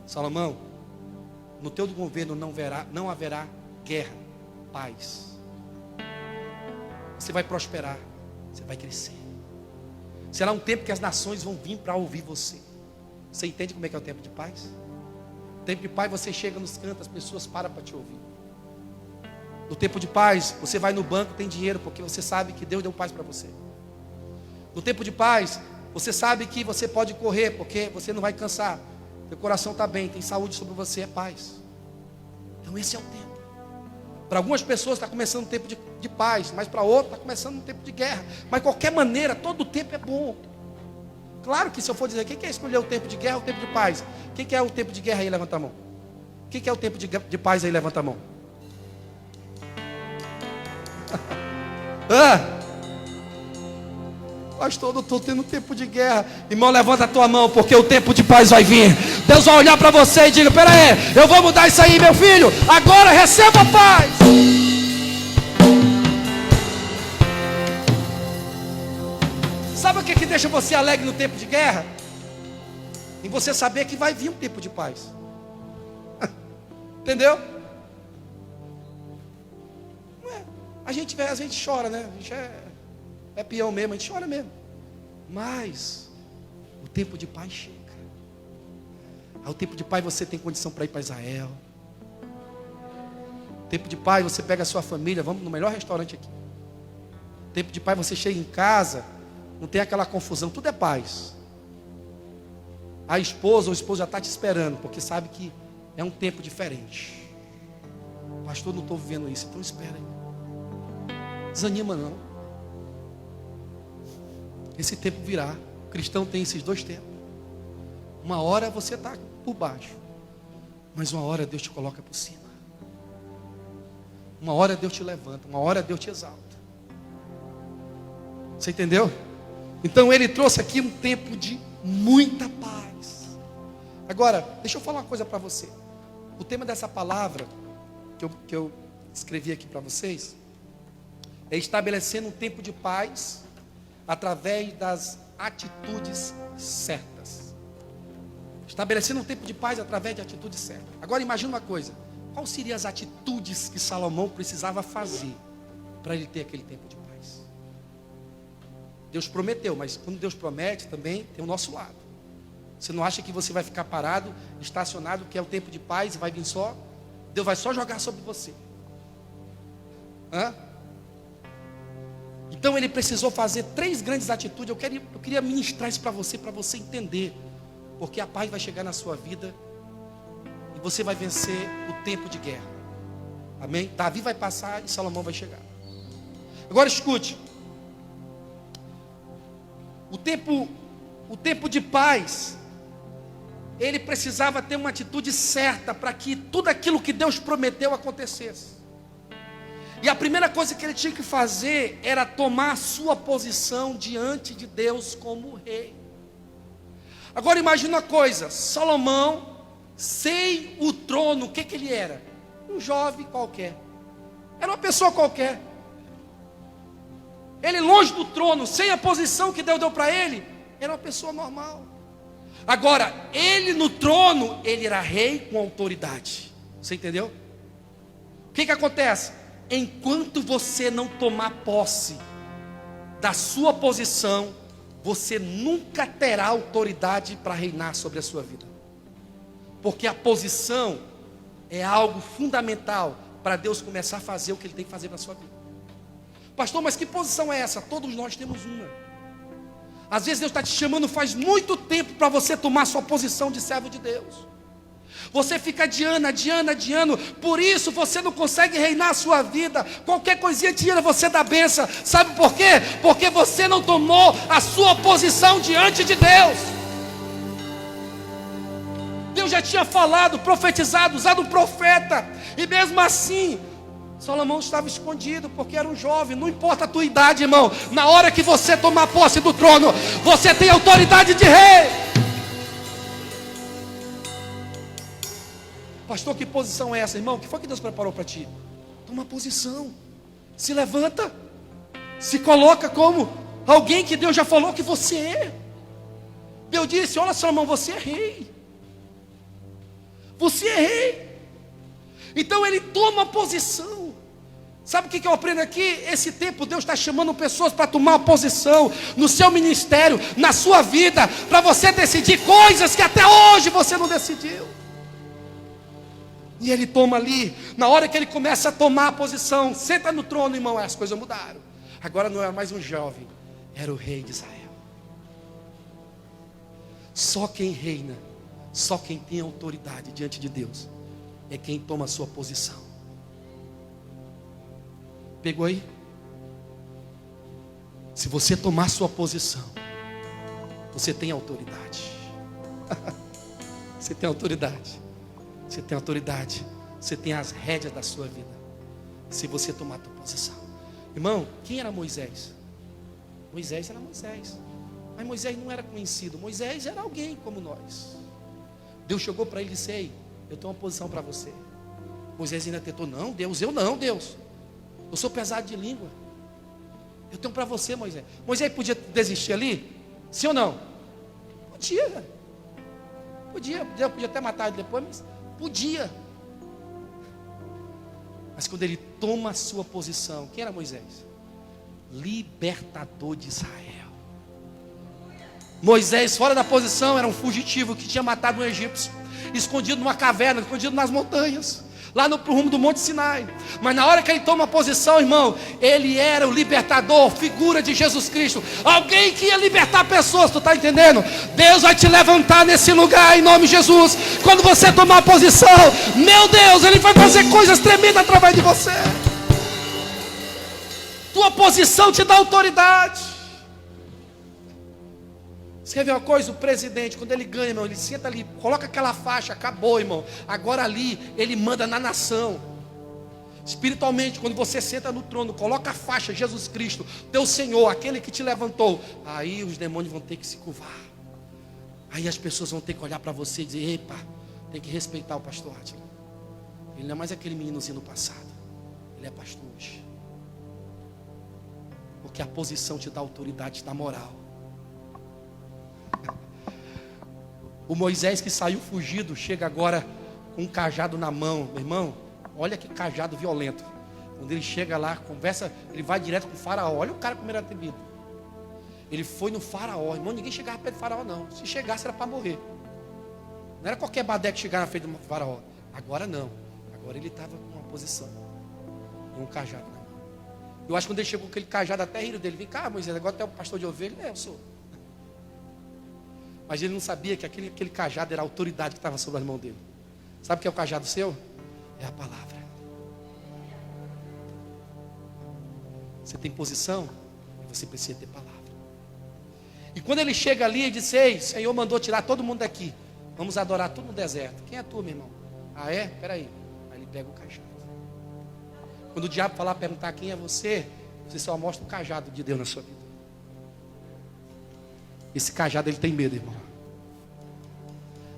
Salomão, no teu governo não haverá guerra, paz. Você vai prosperar, você vai crescer. Será um tempo que as nações vão vir para ouvir você. Você entende como é que é o tempo de paz? No tempo de paz você chega nos cantos, as pessoas param para te ouvir. No tempo de paz, você vai no banco, tem dinheiro, porque você sabe que Deus deu paz para você. No tempo de paz, você sabe que você pode correr, porque você não vai cansar. Seu coração está bem, tem saúde sobre você, é paz. Então esse é o tempo. Para algumas pessoas está começando um tempo de paz, mas para outras está começando um tempo de guerra. Mas de qualquer maneira, todo tempo é bom. Claro que se eu for dizer, quem quer escolher o tempo de guerra ou o tempo de paz? Quem quer o tempo de guerra aí, levanta a mão. Quem quer o tempo de paz aí, levanta a mão. Pastor, eu estou tendo tempo de guerra. Irmão, levanta a tua mão, porque o tempo de paz vai vir. Deus vai olhar para você e diga, pera aí, eu vou mudar isso aí, meu filho. Agora receba a paz. Sabe o que deixa você alegre no tempo de guerra? Em você saber que vai vir um tempo de paz. Entendeu? A gente chora, né? A gente é peão mesmo, a gente chora mesmo. Mas o tempo de paz chega. Ao tempo de paz você tem condição para ir para Israel. Tempo de paz você pega a sua família, vamos no melhor restaurante aqui. Tempo de paz você chega em casa, não tem aquela confusão, tudo é paz. A esposa ou o esposo já está te esperando, porque sabe que é um tempo diferente. Pastor, não estou vivendo isso, então espera aí. Desanima não. Esse tempo virá. O cristão tem esses 2 tempos. Uma hora você está por baixo, mas uma hora Deus te coloca por cima. uma hora Deus te levanta, uma hora Deus te exalta. Você entendeu? Então ele trouxe aqui um tempo de muita paz. Agora, deixa eu falar uma coisa para você. O tema dessa palavra que eu escrevi aqui para vocês é estabelecendo um tempo de paz através das atitudes certas. Estabelecendo um tempo de paz através de atitudes certas. Agora imagina uma coisa. Quais seriam as atitudes que Salomão precisava fazer para ele ter aquele tempo de paz? Deus prometeu, mas quando Deus promete também tem o nosso lado. Você não acha que você vai ficar parado, estacionado, que é o tempo de paz e vai vir só? Deus vai só jogar sobre você. Hã? Então ele precisou fazer 3 grandes atitudes. Eu queria ministrar isso para você entender. Porque a paz vai chegar na sua vida e você vai vencer o tempo de guerra. Amém? Davi vai passar e Salomão vai chegar. Agora escute. O tempo de paz, ele precisava ter uma atitude certa para que tudo aquilo que Deus prometeu acontecesse. E a primeira coisa que ele tinha que fazer era tomar a sua posição diante de Deus como rei. Agora imagina uma coisa, Salomão, sem o trono, o que ele era? Um jovem qualquer. Era uma pessoa qualquer. Ele longe do trono, sem a posição que Deus deu para ele, era uma pessoa normal. Agora, ele no trono, ele era rei com autoridade. Você entendeu? O que acontece? Enquanto você não tomar posse da sua posição, você nunca terá autoridade para reinar sobre a sua vida. Porque a posição é algo fundamental para Deus começar a fazer o que Ele tem que fazer na sua vida. Pastor, mas que posição é essa? Todos nós temos uma. Às vezes Deus está te chamando faz muito tempo para você tomar sua posição de servo de Deus. Você fica adiando, por isso você não consegue reinar a sua vida. Qualquer coisinha tira você da bênção. Sabe por quê? Porque você não tomou a sua posição diante de Deus. Deus já tinha falado, profetizado, usado um profeta, e mesmo assim Salomão estava escondido, porque era um jovem. Não importa a tua idade, irmão, na hora que você tomar posse do trono, você tem autoridade de rei. Pastor, que posição é essa, irmão? O que foi que Deus preparou para ti? Toma posição, se levanta, se coloca como alguém que Deus já falou que você é. Deus disse: olha, Salomão, você é rei. Você é rei. Então ele toma posição. Sabe o que eu aprendo aqui? Esse tempo Deus está chamando pessoas para tomar uma posição no seu ministério, na sua vida, para você decidir coisas que até hoje você não decidiu. E ele toma ali, na hora que ele começa a tomar a posição, senta no trono, irmão, as coisas mudaram. Agora não era mais um jovem, era o rei de Israel. Só quem reina, só quem tem autoridade diante de Deus, é quem toma a sua posição. Pegou aí? Se você tomar sua posição, você tem autoridade. Você tem autoridade. Você tem autoridade. Você tem as rédeas da sua vida. Se você tomar a tua posição. Irmão, quem era Moisés? Moisés era Moisés. Mas Moisés não era conhecido. Moisés era alguém como nós. Deus chegou para ele e disse: ei, eu tenho uma posição para você. Moisés ainda tentou: não, Deus, eu não, Deus. Eu sou pesado de língua. Eu tenho para você, Moisés. Moisés podia desistir ali? Sim ou não? Podia. Podia até matar ele depois, mas podia. Mas quando ele toma a sua posição, quem era Moisés? Libertador de Israel. Moisés, fora da posição, era um fugitivo que tinha matado um egípcio, escondido numa caverna, escondido nas montanhas, lá no rumo do Monte Sinai. Mas na hora que ele toma a posição, irmão, ele era o libertador, figura de Jesus Cristo, alguém que ia libertar pessoas. Tu está entendendo? Deus vai te levantar nesse lugar em nome de Jesus. Quando você tomar a posição, meu Deus, Ele vai fazer coisas tremendas através de você. Tua posição te dá autoridade. Você quer ver uma coisa? O presidente, quando ele ganha, irmão, ele senta ali, coloca aquela faixa, acabou, irmão. Agora ali, ele manda na nação. Espiritualmente, quando você senta no trono, coloca a faixa, Jesus Cristo, teu Senhor, aquele que te levantou, aí os demônios vão ter que se curvar. Aí as pessoas vão ter que olhar para você e dizer: epa, tem que respeitar o pastor Átila. Ele não é mais aquele meninozinho do passado. Ele é pastor hoje. Porque a posição te dá autoridade, te dá moral. O Moisés que saiu fugido, chega agora com um cajado na mão. Meu irmão, olha que cajado violento. Quando ele chega lá, conversa, ele vai direto com o faraó. Olha o cara como era atrevido. Ele foi no faraó. Irmão, ninguém chegava perto do faraó não. Se chegasse era para morrer. Não era qualquer badé que chegava na frente do faraó. Agora não. Agora ele estava com uma posição. Com um cajado na mão. Eu acho que quando ele chegou com aquele cajado, até riram dele. Vem cá, Moisés, agora tu é o pastor de ovelha? É, eu sou. Mas ele não sabia que aquele cajado era a autoridade que estava sobre a mão dele. Sabe o que é o cajado seu? É a palavra. Você tem posição, você precisa ter palavra. E quando ele chega ali, ele diz: ei, o Senhor mandou tirar todo mundo daqui. Vamos adorar tudo no deserto. Quem é tu, meu irmão? Ah, é? Peraí. Aí ele pega o cajado. Quando o diabo falar, perguntar quem é você, você só mostra o cajado de Deus na sua vida. Esse cajado, ele tem medo, irmão.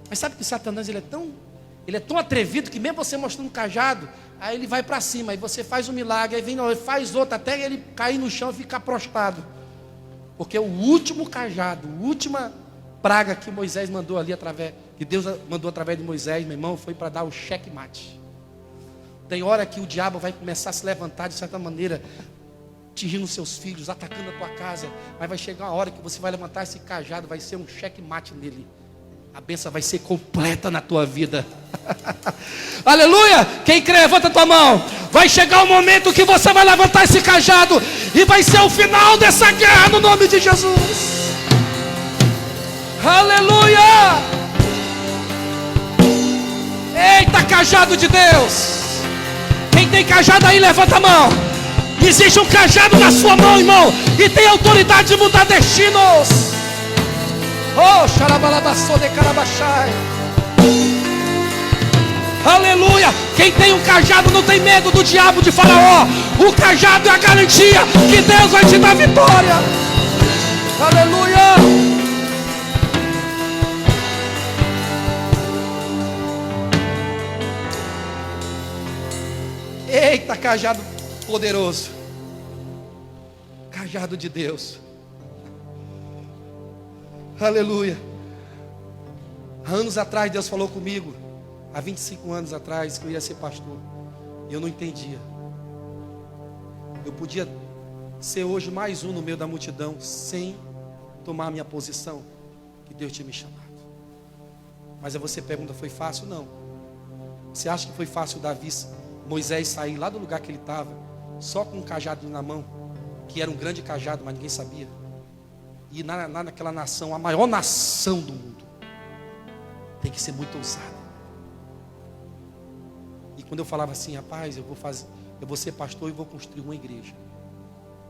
Mas sabe que Satanás, ele é tão atrevido que mesmo você mostrando um cajado, aí ele vai para cima, aí você faz um milagre, aí vem, não, ele faz outro, até ele cair no chão e ficar prostrado. Porque o último cajado, a última praga que Moisés mandou ali que Deus mandou através de Moisés, meu irmão, foi para dar o checkmate. Tem hora que o diabo vai começar a se levantar de certa maneira, atingindo seus filhos, atacando a tua casa, mas vai chegar uma hora que você vai levantar esse cajado, vai ser um checkmate nele. A bênção vai ser completa na tua vida. Aleluia! Quem crê, levanta a tua mão. Vai chegar o momento que você vai levantar esse cajado e vai ser o final dessa guerra no nome de Jesus. Aleluia! Eita, cajado de Deus. Quem tem cajado aí, levanta a mão. Existe um cajado na sua mão, irmão, e tem autoridade de mudar destinos. Oh, xarabalabaçô de carabachai. Aleluia. Quem tem um cajado não tem medo do diabo de Faraó. O cajado é a garantia que Deus vai te dar vitória. Aleluia. Eita, cajado poderoso. Cajado de Deus. Aleluia. Há anos atrás Deus falou comigo, há 25 anos atrás, que eu ia ser pastor. E eu não entendia. Eu podia ser hoje mais um no meio da multidão, sem tomar a minha posição que Deus tinha me chamado. Mas aí você pergunta, foi fácil? Não. Você acha que foi fácil Moisés sair lá do lugar que ele estava, só com um cajado na mão, que era um grande cajado, mas ninguém sabia? E naquela nação, a maior nação do mundo, tem que ser muito ousada. E quando eu falava assim, rapaz, eu vou ser pastor e vou construir uma igreja,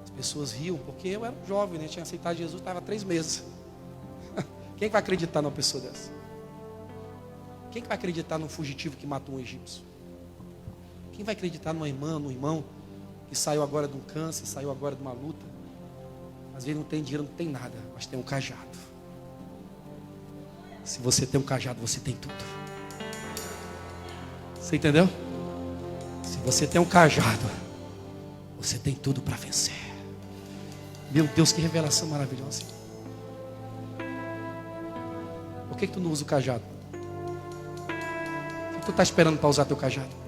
as pessoas riam, porque eu era um jovem, né? Tinha aceitado Jesus, estava 3 meses. Quem vai acreditar numa pessoa dessa? Quem vai acreditar num fugitivo que matou um egípcio? Quem vai acreditar numa irmã, num irmão que saiu agora de um câncer, saiu agora de uma luta? Às vezes não tem dinheiro, não tem nada, mas tem um cajado. Se você tem um cajado, você tem tudo. Você entendeu? Se você tem um cajado, você tem tudo para vencer. Meu Deus, que revelação maravilhosa. Por que tu não usa o cajado? O que tu está esperando para usar teu cajado?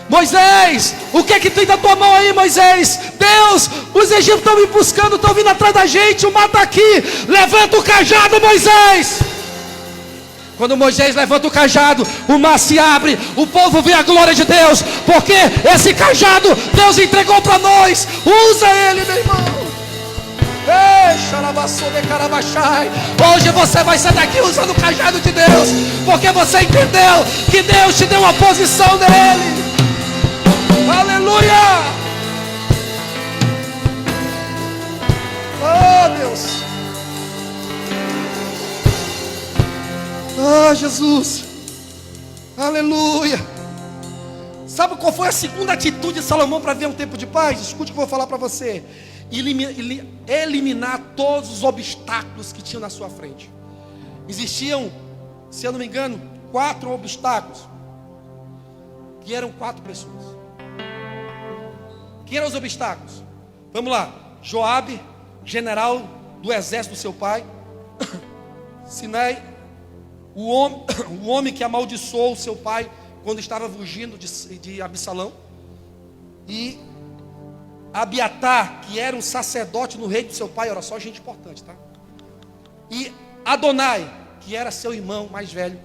Moisés, o que é que tem na tua mão aí, Moisés? Deus, os egípcios estão me buscando, estão vindo atrás da gente, o mar está aqui. Levanta o cajado, Moisés. Quando Moisés levanta o cajado, o mar se abre, o povo vê a glória de Deus, porque esse cajado Deus entregou para nós. Usa ele, meu irmão. Hoje você vai sair daqui usando o cajado de Deus, porque você entendeu que Deus te deu uma posição nele. Aleluia! Oh, Deus! Oh, Jesus! Aleluia. Sabe qual foi a segunda atitude de Salomão para ver um tempo de paz? Escute o que eu vou falar para você. Eliminar todos os obstáculos que tinham na sua frente. Existiam, se eu não me engano, 4 obstáculos, que eram 4 pessoas. Que eram os obstáculos? Vamos lá. Joabe, general do exército do seu pai. Sinai, o homem que amaldiçoou o seu pai quando estava fugindo de Absalão. E Abiatar, que era um sacerdote no reino do seu pai. Olha só, gente importante, tá? E Adonai, que era seu irmão mais velho,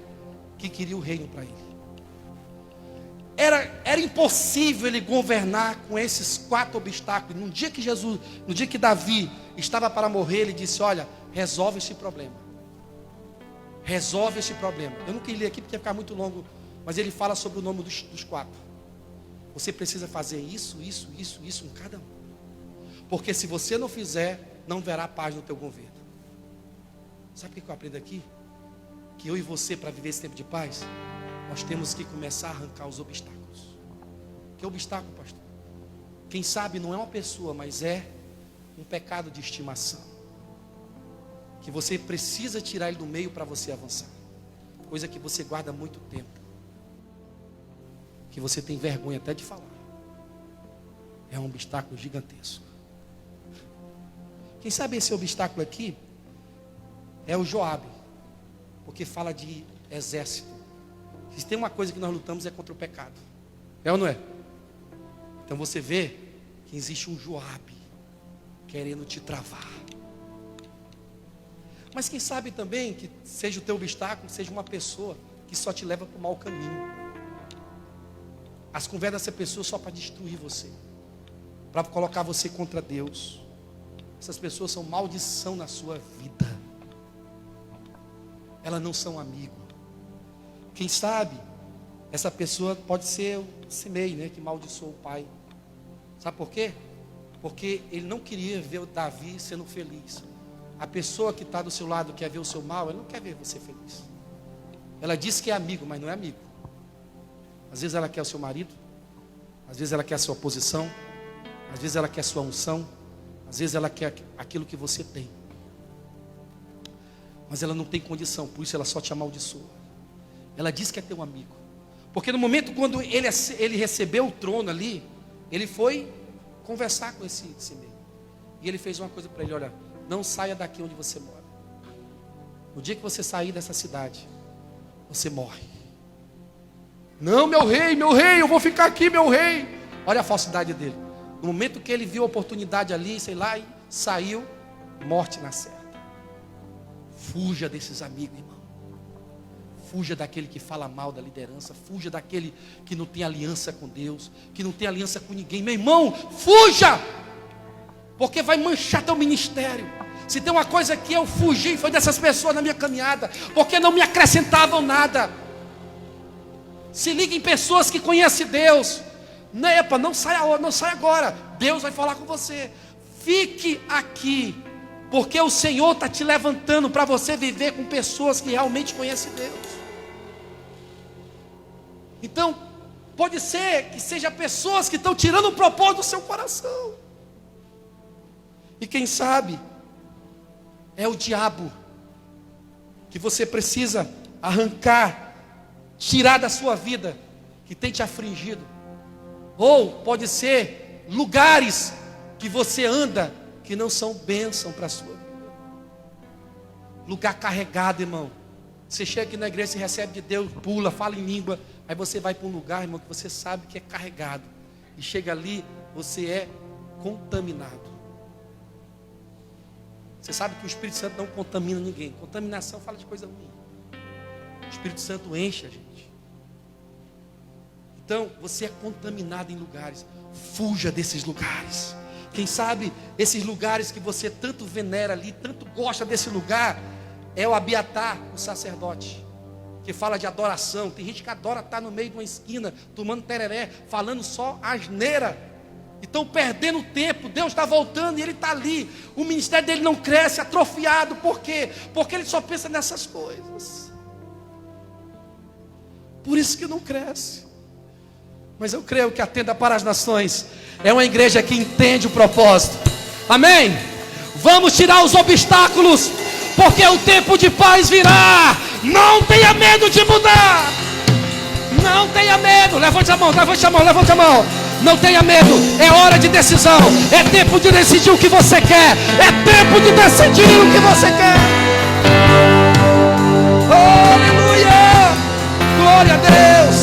que queria o reino para ele. Era impossível ele governar com esses 4 obstáculos. No dia que Davi estava para morrer, ele disse: olha, resolve esse problema. Resolve esse problema. Eu não queria ler aqui porque ia ficar muito longo, mas ele fala sobre o nome dos 4. Você precisa fazer isso em cada um. Porque se você não fizer, não verá paz no teu governo. Sabe o que eu aprendo aqui? Que eu e você, para viver esse tempo de paz, nós temos que começar a arrancar os obstáculos. Que obstáculo, pastor? Quem sabe não é uma pessoa, mas é um pecado de estimação, que você precisa tirar ele do meio para você avançar. Coisa que você guarda muito tempo, que você tem vergonha até de falar. É um obstáculo gigantesco. Quem sabe esse obstáculo aqui é o Joabe, porque fala de exército. Se tem uma coisa que nós lutamos é contra o pecado. É ou não é? Então você vê que existe um Joabe querendo te travar. Mas quem sabe também que seja o teu obstáculo, seja uma pessoa que só te leva para o mau caminho. As conversas dessa pessoa só para destruir você, para colocar você contra Deus. Essas pessoas são maldição na sua vida. Elas não são amigo. Quem sabe essa pessoa pode ser o Simei, né, que maldiçoou o pai. Sabe por quê? Porque ele não queria ver o Davi sendo feliz. A pessoa que está do seu lado quer ver o seu mal, ela não quer ver você feliz. Ela diz que é amigo, mas não é amigo. Às vezes ela quer o seu marido, às vezes ela quer a sua posição, às vezes ela quer a sua unção, às vezes ela quer aquilo que você tem. Mas ela não tem condição, por isso ela só te amaldiçoa. Ela diz que é teu amigo. Porque no momento quando ele recebeu o trono ali, ele foi conversar com esse meio. E ele fez uma coisa para ele: olha, não saia daqui onde você mora. No dia que você sair dessa cidade, você morre. Não, meu rei, eu vou ficar aqui, meu rei. Olha a falsidade dele. No momento que ele viu a oportunidade ali, sei lá, e saiu, morte na certa. Fuja desses amigos, irmão. Fuja daquele que fala mal da liderança. Fuja daquele que não tem aliança com Deus, que não tem aliança com ninguém. Meu irmão, fuja! Porque vai manchar teu ministério. Se tem uma coisa que eu fugi, foi dessas pessoas na minha caminhada, porque não me acrescentavam nada. Se liga em pessoas que conhecem Deus. Epa, não sai agora. Deus vai falar com você. Fique aqui, porque o Senhor está te levantando para você viver com pessoas que realmente conhecem Deus. Então, pode ser que seja pessoas que estão tirando o propósito do seu coração. E quem sabe é o diabo que você precisa arrancar, tirar da sua vida, que tem te afligido. Ou pode ser lugares que você anda que não são bênção para a sua vida. Lugar carregado, irmão. Você chega aqui na igreja, você recebe de Deus, pula, fala em língua. Aí você vai para um lugar, irmão, que você sabe que é carregado. E chega ali, você é contaminado. Você sabe que o Espírito Santo não contamina ninguém. Contaminação fala de coisa ruim. O Espírito Santo enche a gente. Então, você é contaminado em lugares. Fuja desses lugares. Quem sabe esses lugares que você tanto venera ali, tanto gosta desse lugar, é o Abiatar, o sacerdote, que fala de adoração. Tem gente que adora estar no meio de uma esquina, tomando tereré, falando só asneira. Estão perdendo tempo. Deus está voltando e ele está ali. O ministério dele não cresce, atrofiado. Por quê? Porque ele só pensa nessas coisas. Por isso que não cresce. Mas eu creio que a Tenda para as Nações é uma igreja que entende o propósito. Amém? Vamos tirar os obstáculos, porque o tempo de paz virá. Não tenha medo de mudar. Não tenha medo. Levante a mão, levante a mão, levante a mão. Não tenha medo. É hora de decisão. É tempo de decidir o que você quer. É tempo de decidir o que você quer. Oh, aleluia. Glória a Deus.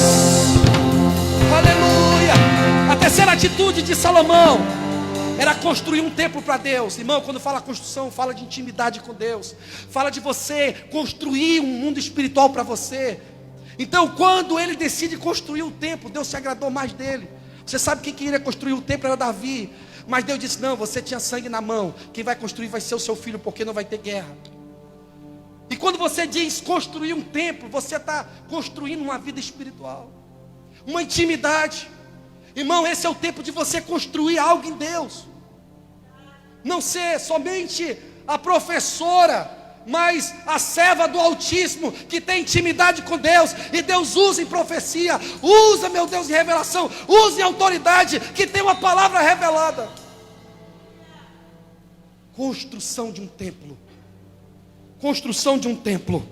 Aleluia. A terceira atitude de Salomão era construir um templo para Deus. Irmão, quando fala construção, fala de intimidade com Deus. Fala de você construir um mundo espiritual para você. Então, quando ele decide construir um templo, Deus se agradou mais dele. Você sabe quem queria construir o templo era Davi. Mas Deus disse, não, você tinha sangue na mão. Quem vai construir vai ser o seu filho, porque não vai ter guerra. E quando você diz construir um templo, você está construindo uma vida espiritual. Uma intimidade. Irmão, esse é o tempo de você construir algo em Deus. Não ser somente a professora, mas a serva do Altíssimo, que tem intimidade com Deus. E Deus usa em profecia, usa, meu Deus, em revelação, usa em autoridade, que tem uma palavra revelada. Construção de um templo. Construção de um templo.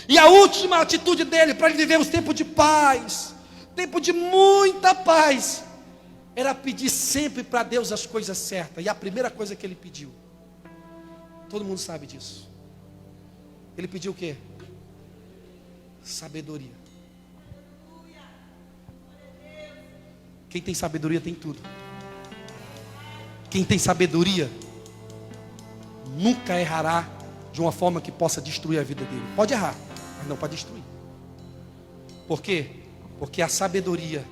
E a última atitude dele, para ele viver os tempos de paz, tempo de muita paz, era pedir sempre para Deus as coisas certas. E a primeira coisa que ele pediu, todo mundo sabe disso, ele pediu o quê? Sabedoria. Quem tem sabedoria tem tudo. Quem tem sabedoria nunca errará de uma forma que possa destruir a vida dele. Pode errar, mas não pode destruir. Por quê? Porque a sabedoria,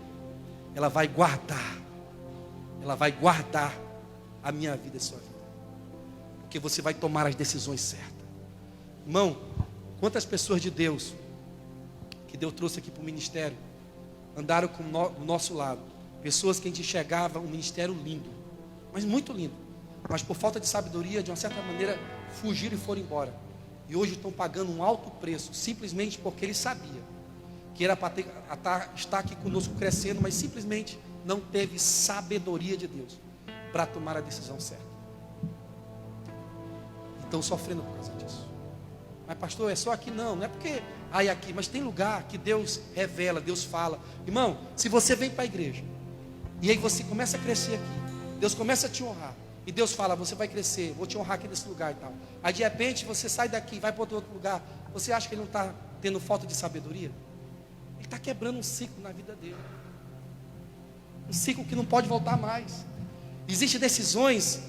ela vai guardar a minha vida e a sua vida. Porque você vai tomar as decisões certas. Irmão, quantas pessoas de Deus que Deus trouxe aqui para o ministério andaram do nosso lado, pessoas que a gente enxergava um ministério lindo, mas muito lindo, mas por falta de sabedoria, de uma certa maneira, fugiram e foram embora, e hoje estão pagando um alto preço, simplesmente porque ele sabia que era para estar aqui conosco crescendo, mas simplesmente não teve sabedoria de Deus para tomar a decisão certa. Estão sofrendo por causa disso. Mas pastor, é só aqui? Não é porque aí aqui, mas tem lugar que Deus revela, Deus fala. Irmão, se você vem para a igreja e aí você começa a crescer aqui, Deus começa a te honrar, e Deus fala, você vai crescer, vou te honrar aqui nesse lugar e tal. Aí de repente você sai daqui, vai para outro lugar, você acha que ele não está tendo falta de sabedoria? Ele está quebrando um ciclo na vida dele, um ciclo que não pode voltar mais. Existem decisões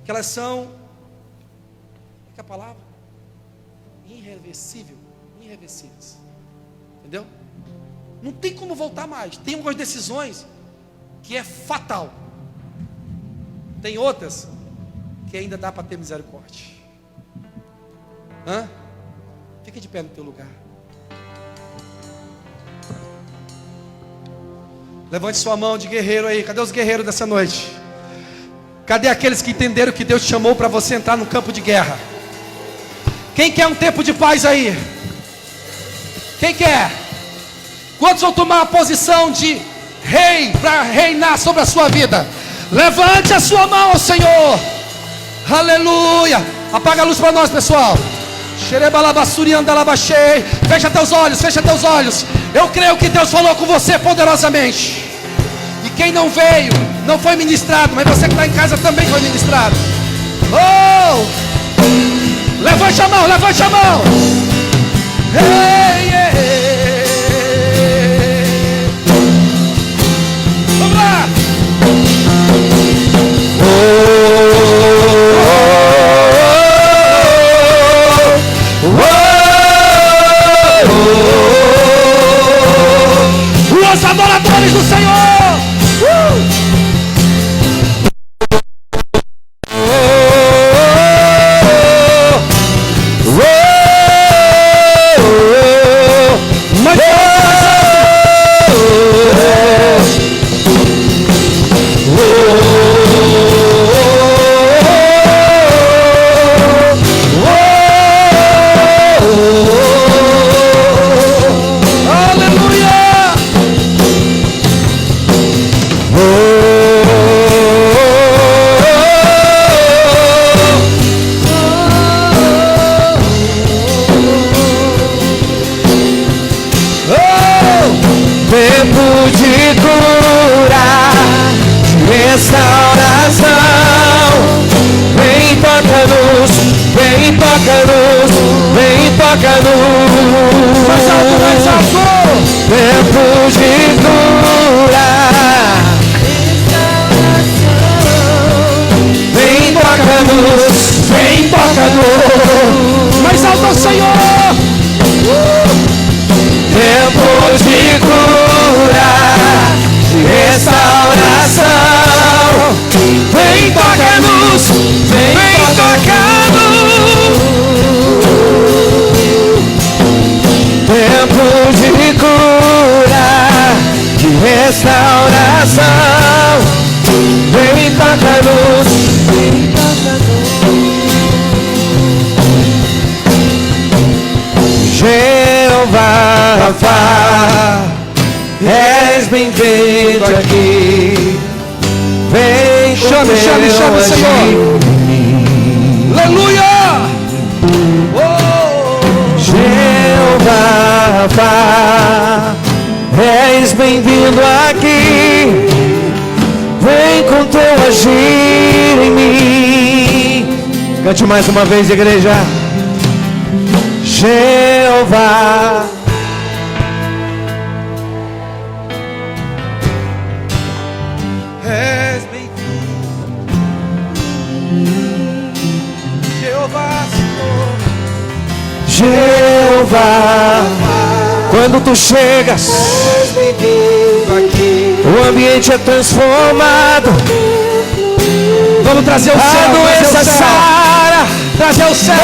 que elas são, que é a palavra? Irreversíveis. Entendeu? Não tem como voltar mais. Tem algumas decisões que é fatal. Tem outras que ainda dá para ter misericórdia. Fica de pé no teu lugar. Levante sua mão de guerreiro aí. Cadê os guerreiros dessa noite? Cadê aqueles que entenderam que Deus te chamou para você entrar no campo de guerra? Quem quer um tempo de paz aí? Quem quer? Quantos vão tomar a posição de rei para reinar sobre a sua vida? Levante a sua mão ao Senhor. Aleluia. Apaga a luz para nós, pessoal. Fecha teus olhos, fecha teus olhos. Eu creio que Deus falou com você poderosamente. E quem não veio, não foi ministrado, mas você que está em casa também foi ministrado. Levante a mão, levante a mão. Hey, hey, hey. Vamos lá. Os adoradores do Senhor. de cura. Vem, toca-nos, vem, toca-nos. Mais alto ao Senhor. Tempo de cura, de restauração. Vem, toca-nos, vem, toca-nos. Tempo de cura, de restauração. Vem, toca-nos, vem, toca-nos. Jeová Rafa, és bem-vindo aqui. Vem, chame, chame, chame, Senhor. Aleluia. Jeová Rafa, és bem-vindo aqui. Vem com teu agir em mim. Cante mais uma vez, igreja. Jeová, És bem-vindo. Jeová, Senhor. Jeová, quando tu chegas, o ambiente é transformado. Vamos trazer o céu. A doença sara, Trazer o céu.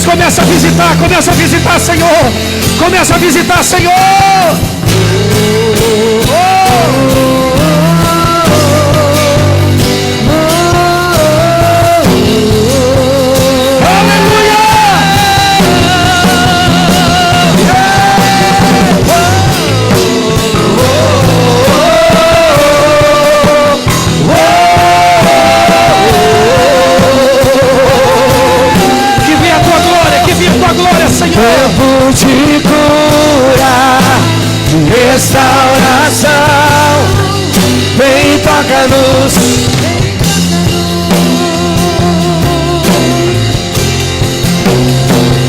Deus começa a visitar, Senhor. Começa a visitar, Senhor. tempo de cura, de restauração. Vem, toca-nos.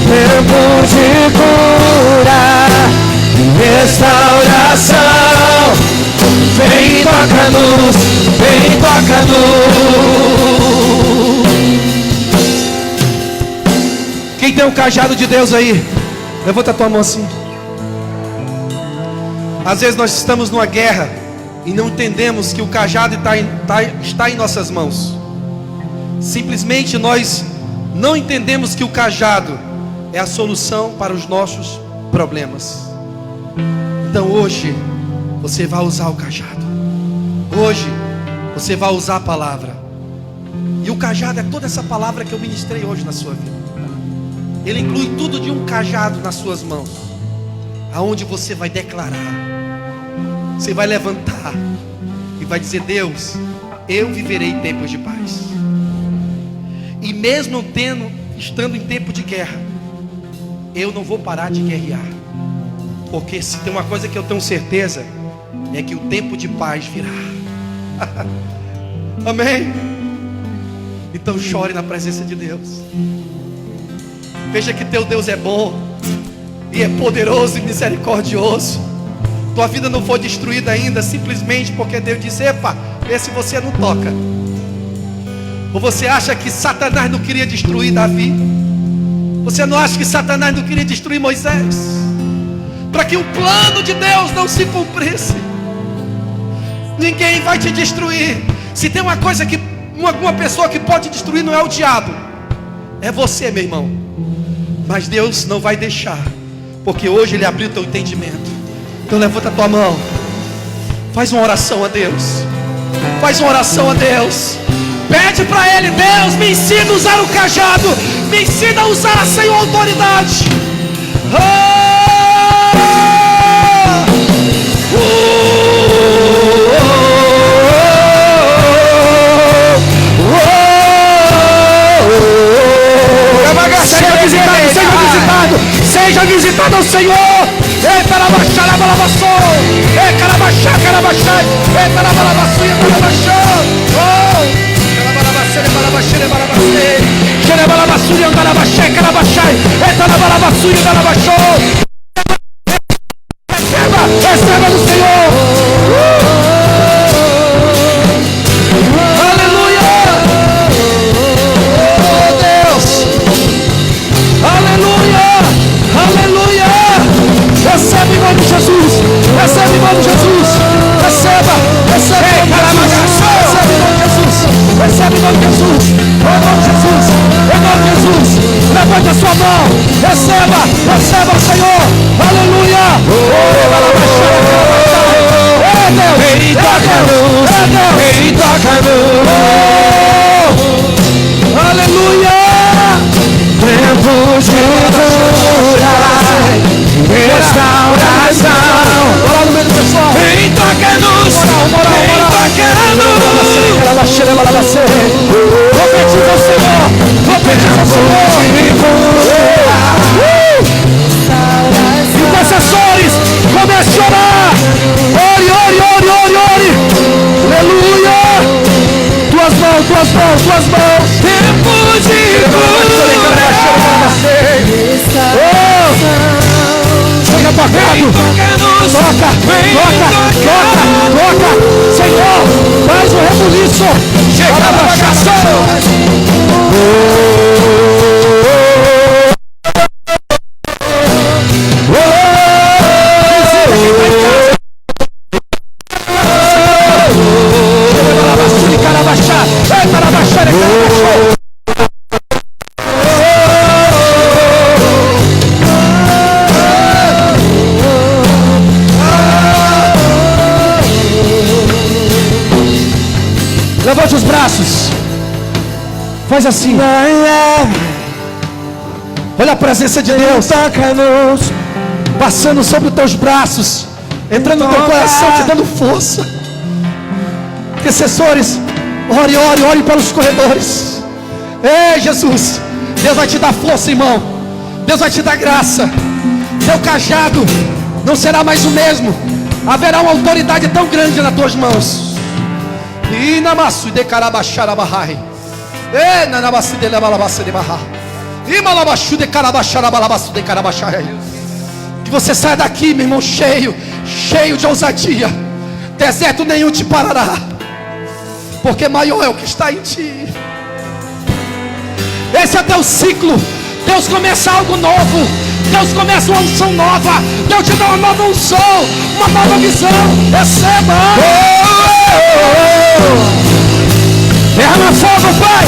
Tempo de cura, de restauração. Vem, toca-nos. Vem, toca-nos. Quem tem o cajado de Deus aí? Levanta a tua mão assim. Às vezes nós estamos numa guerra e não entendemos que o cajado está em nossas mãos. Simplesmente nós não entendemos que o cajado é a solução para os nossos problemas. Então hoje você vai usar o cajado. Hoje você vai usar a palavra. E o cajado é toda essa palavra que eu ministrei hoje na sua vida. Ele inclui tudo de um cajado nas suas mãos, aonde você vai declarar, você vai levantar e vai dizer: Deus, eu viverei tempos de paz. E mesmo estando em tempo de guerra, eu não vou parar de guerrear, porque se tem uma coisa que eu tenho certeza, é que o tempo de paz virá. Amém? Então chore na presença de Deus. Veja que teu Deus é bom e é poderoso e misericordioso. Tua vida não foi destruída ainda simplesmente porque Deus disse: epa, esse você não toca. Ou você acha que Satanás não queria destruir Davi? Você não acha que Satanás não queria destruir Moisés? Para que o plano de Deus não se cumprisse. Ninguém vai te destruir. Se tem uma coisa que uma pessoa que pode destruir, não é o diabo, é você, meu irmão. Mas Deus não vai deixar, porque hoje Ele abriu o teu entendimento. Então levanta a tua mão, faz uma oração a Deus. Faz uma oração a Deus. Pede para Ele: Deus, me ensina a usar o cajado. Me ensina a usar, Senhor, a autoridade. Seja visitado ao Senhor. Ei, Parabaxá, Balabaçô. Ei, Carabaxá, Carabaxá. Ei, Parabalabaçu, Carabaxá. Oh, Carabalabacê, Balabaxê, Balabacê. Xerebalabaçu, Carabaxé, Carabaxá. Ei, Parabalabaçu, Carabaxô. Receba do Senhor. Aleluia. Oh Deus. Aleluia. Aleluia. Recebe em nome de Jesus. Recebe em nome de Jesus. Receba. Recebe em nome de Jesus. Recebe em nome de Jesus. Recebe em nome de Jesus. Em nome de Jesus. Em nome de Jesus. Levante a sua mão. Receba. Receba, Senhor. Aleluia. Ele toca-nos, Ele toca-nos. Aleluia. Tempo de cura, restauração. Bora no meio do pessoal. Ele toca-nos, Ele toca-nos. Vou pedir ao Senhor, vou pedir ao Senhor. Intercessores, comece a orar. Ore, ore, ore, ore, ore. Aleluia. Tuas mãos, tuas mãos, tuas mãos. Tempo de cura. Chega apagado. Toca, toca, toca, toca. Senhor, faz o rebuliço. Chega apagado. Levante os braços. Faz assim. Olha a presença de Deus. Passando sobre os teus braços, entrando no teu coração, te dando força. Intercessores, ore, ore, ore pelos corredores. Ei, Jesus, Deus vai te dar força, irmão. Deus vai te dar graça. Teu cajado não será mais o mesmo. Haverá uma autoridade tão grande nas tuas mãos. E namasu de carabaxarabahai. E nanamasu de labalabasa de barra. E malabaxu de carabaxarabalabasu de carabaxai. Que você saia daqui, meu irmão, cheio de ousadia. Deserto nenhum te parará, porque maior é o que está em ti. Esse é teu ciclo. Deus começa algo novo. Deus começa uma unção nova. Deus te dá uma nova unção, uma nova visão. Receba. Derrama fogo, Pai.